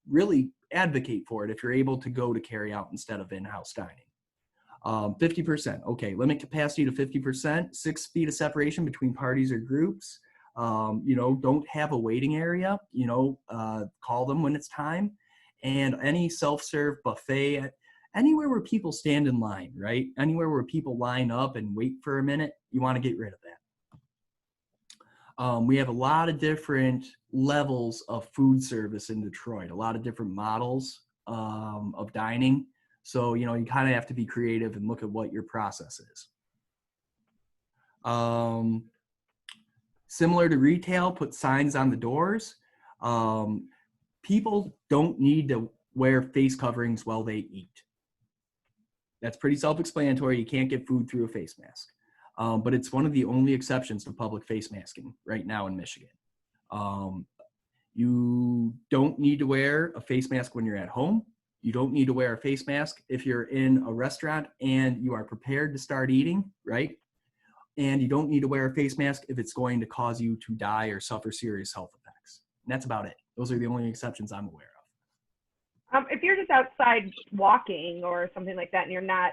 really advocate for it if you're able to go to carry out instead of in-house dining. 50%, okay, limit capacity to 50%, 6 feet of separation between parties or groups. Don't have a waiting area, call them when it's time. And any self-serve buffet, anywhere where people stand in line, right? Anywhere where people line up and wait for a minute, you want to get rid of that. We have a lot of different levels of food service in Detroit, a lot of different models of dining. So, you kind of have to be creative and look at what your process is. Similar to retail, put signs on the doors. People don't need to wear face coverings while they eat. That's pretty self-explanatory. You can't get food through a face mask. But it's one of the only exceptions to public face masking right now in Michigan. You don't need to wear a face mask when you're at home. You don't need to wear a face mask if you're in a restaurant and you are prepared to start eating, right? And you don't need to wear a face mask if it's going to cause you to die or suffer serious health effects. And that's about it. Those are the only exceptions I'm aware of. If you're just outside walking or something like that and you're not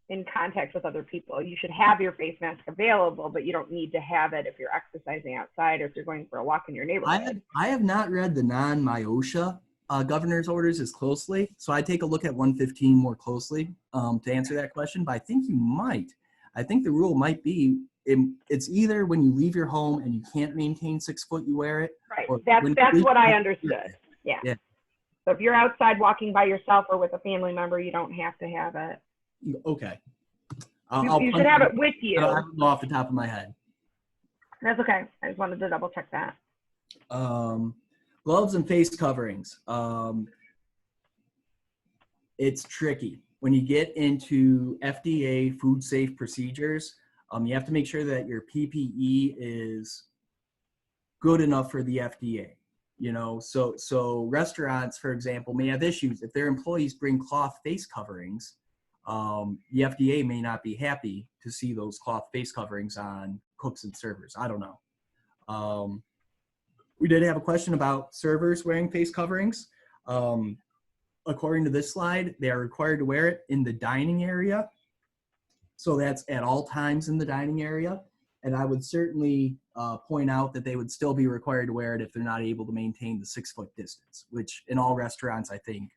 in contact with other people, you should have your face mask available, but you don't need to have it if you're exercising outside or if you're going for a walk in your neighborhood. I have not read the non-MIOSHA governor's orders as closely, so I take a look at 115 more closely to answer that question, but I think you might. I think the rule might be it's either when you leave your home and you can't maintain 6 foot, you wear it. Right, that's what I understood. Yeah. So if you're outside walking by yourself or with a family member, you don't have to have it. Okay. You should have it with you. I don't know off the top of my head. That's okay. I just wanted to double check that. Gloves and face coverings. it's tricky. When you get into FDA food safe procedures, you have to make sure that your PPE is good enough for the FDA. You know, so restaurants, for example, may have issues if their employees bring cloth face coverings. The FDA may not be happy to see those cloth face coverings on cooks and servers. I don't know. We did have a question about servers wearing face coverings. According to this slide, they are required to wear it in the dining area. So that's at all times in the dining area. And I would certainly point out that they would still be required to wear it if they're not able to maintain the 6-foot distance, which in all restaurants, I think,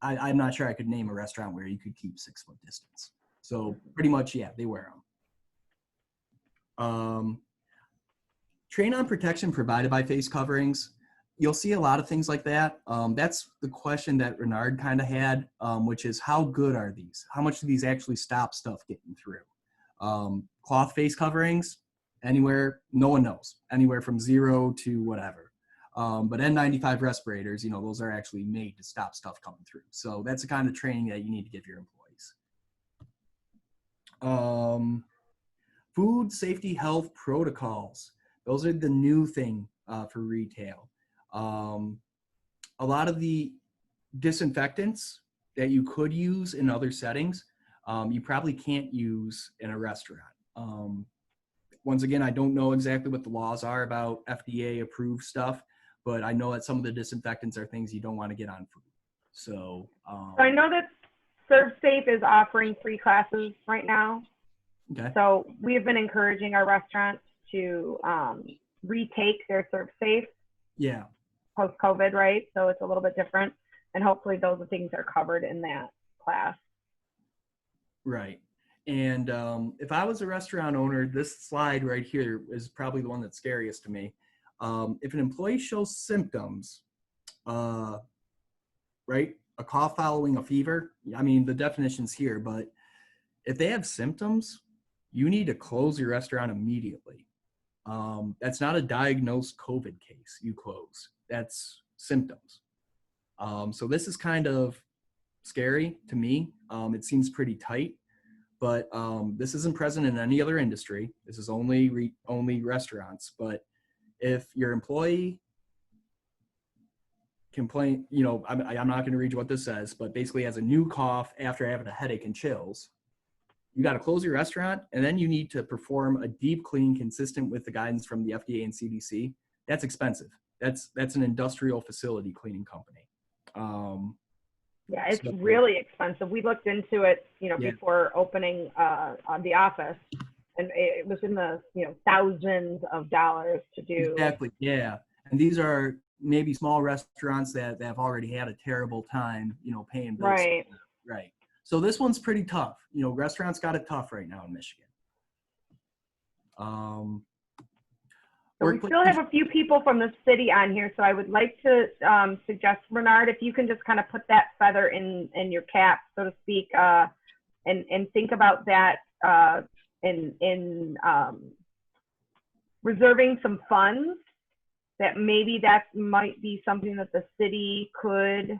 I'm not sure I could name a restaurant where you could keep 6-foot distance. So pretty much, yeah, they wear them. Train on protection provided by face coverings. You'll see a lot of things like that. That's the question that Renard kind of had, which is how good are these? How much do these actually stop stuff getting through? Cloth face coverings, anywhere, no one knows, anywhere from 0 to whatever. But N95 respirators, you know, those are actually made to stop stuff coming through. So that's the kind of training that you need to give your employees. Food safety health protocols. Those are the new thing for retail. A lot of the disinfectants that you could use in other settings, you probably can't use in a restaurant. Once again, I don't know exactly what the laws are about FDA approved stuff, but I know that some of the disinfectants are things you don't want to get on food. So I know that ServSafe is offering free classes right now. Okay. So we have been encouraging our restaurants to retake their ServSafe. Yeah. Post-COVID, right? So it's a little bit different. And hopefully those things are covered in that class. Right. And if I was a restaurant owner, this slide right here is probably the one that's scariest to me. If an employee shows symptoms, right, a cough following a fever, I mean, the definition's here, but if they have symptoms, you need to close your restaurant immediately. That's not a diagnosed COVID case you close. That's symptoms. So this is kind of scary to me. It seems pretty tight, but this isn't present in any other industry. This is only restaurants. But if your employee complain, you know, I'm not going to read you what this says, but basically has a new cough after having a headache and chills, you got to close your restaurant, and then you need to perform a deep clean consistent with the guidance from the FDA and CDC. That's expensive. That's an industrial facility cleaning company. Yeah, it's really expensive. We looked into it, you know, before opening on the office, and it was in the, you know, thousands of dollars to do. Exactly. Yeah, and these are maybe small restaurants that have already had a terrible time, you know, paying bills. Right. Right. So this one's pretty tough. You know, restaurants got it tough right now in Michigan. So we still have a few people from the city on here, so I would like to suggest, Renard, if you can just kind of put that feather in your cap, so to speak, and think about that in reserving some funds, that maybe that might be something that the city could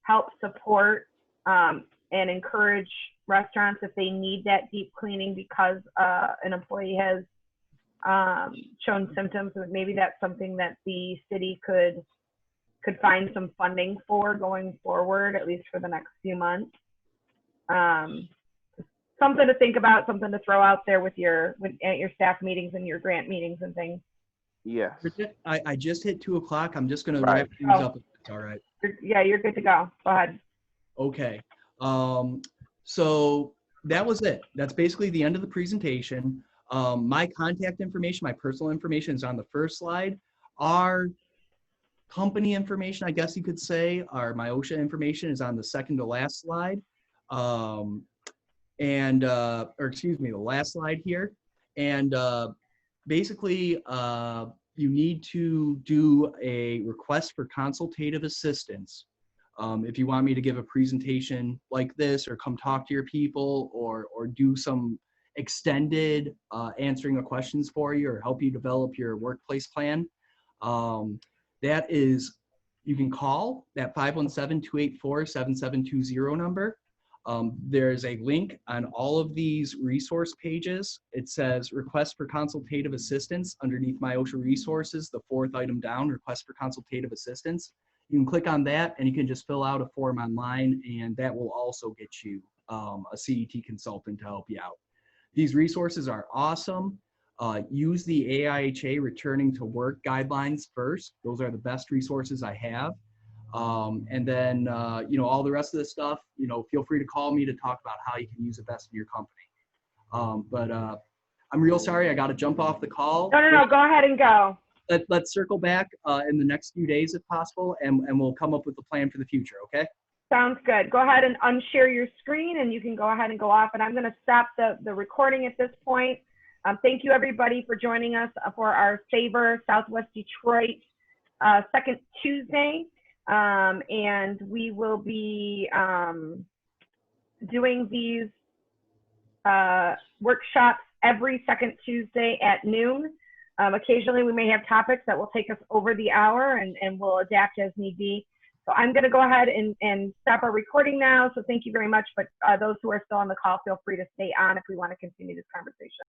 help support and encourage restaurants if they need that deep cleaning because an employee has shown symptoms. Maybe that's something that the city could find some funding for going forward, at least for the next few months. Something to think about, something to throw out there at your staff meetings and your grant meetings and things. Yes. I just hit 2 o'clock. I'm just going to wrap things up. If it's all right. You're good to go. Go ahead. Okay. So that was it. That's basically the end of the presentation. My contact information, my personal information is on the first slide. Our company information, I guess you could say, our MIOSHA information is on the second to last slide. Or excuse me, the last slide here. And basically, you need to do a request for consultative assistance. If you want me to give a presentation like this, or come talk to your people, or do some extended answering of questions for you, or help you develop your workplace plan, that is You can call that 517-284-7720 number. There's a link on all of these resource pages. It says request for consultative assistance underneath MIOSHA resources, the fourth item down, request for consultative assistance. You can click on that and you can just fill out a form online, and that will also get you a CET consultant to help you out. These resources are awesome. Use the AIHA returning to work guidelines first. Those are the best resources I have. And then, all the rest of the stuff, feel free to call me to talk about how you can use it best in your company. I'm real sorry, I got to jump off the call. No, go ahead and go. Let's circle back in the next few days if possible, and we'll come up with a plan for the future, okay? Sounds good. Go ahead and unshare your screen and you can go ahead and go off, and I'm going to stop the recording at this point. Thank you everybody for joining us for our Savor Southwest Detroit second Tuesday. And we will be doing these workshops every second Tuesday at noon. Occasionally we may have topics that will take us over the hour, and we'll adapt as need be. So I'm going to go ahead and stop our recording now. So thank you very much. But those who are still on the call, feel free to stay on if we want to continue this conversation.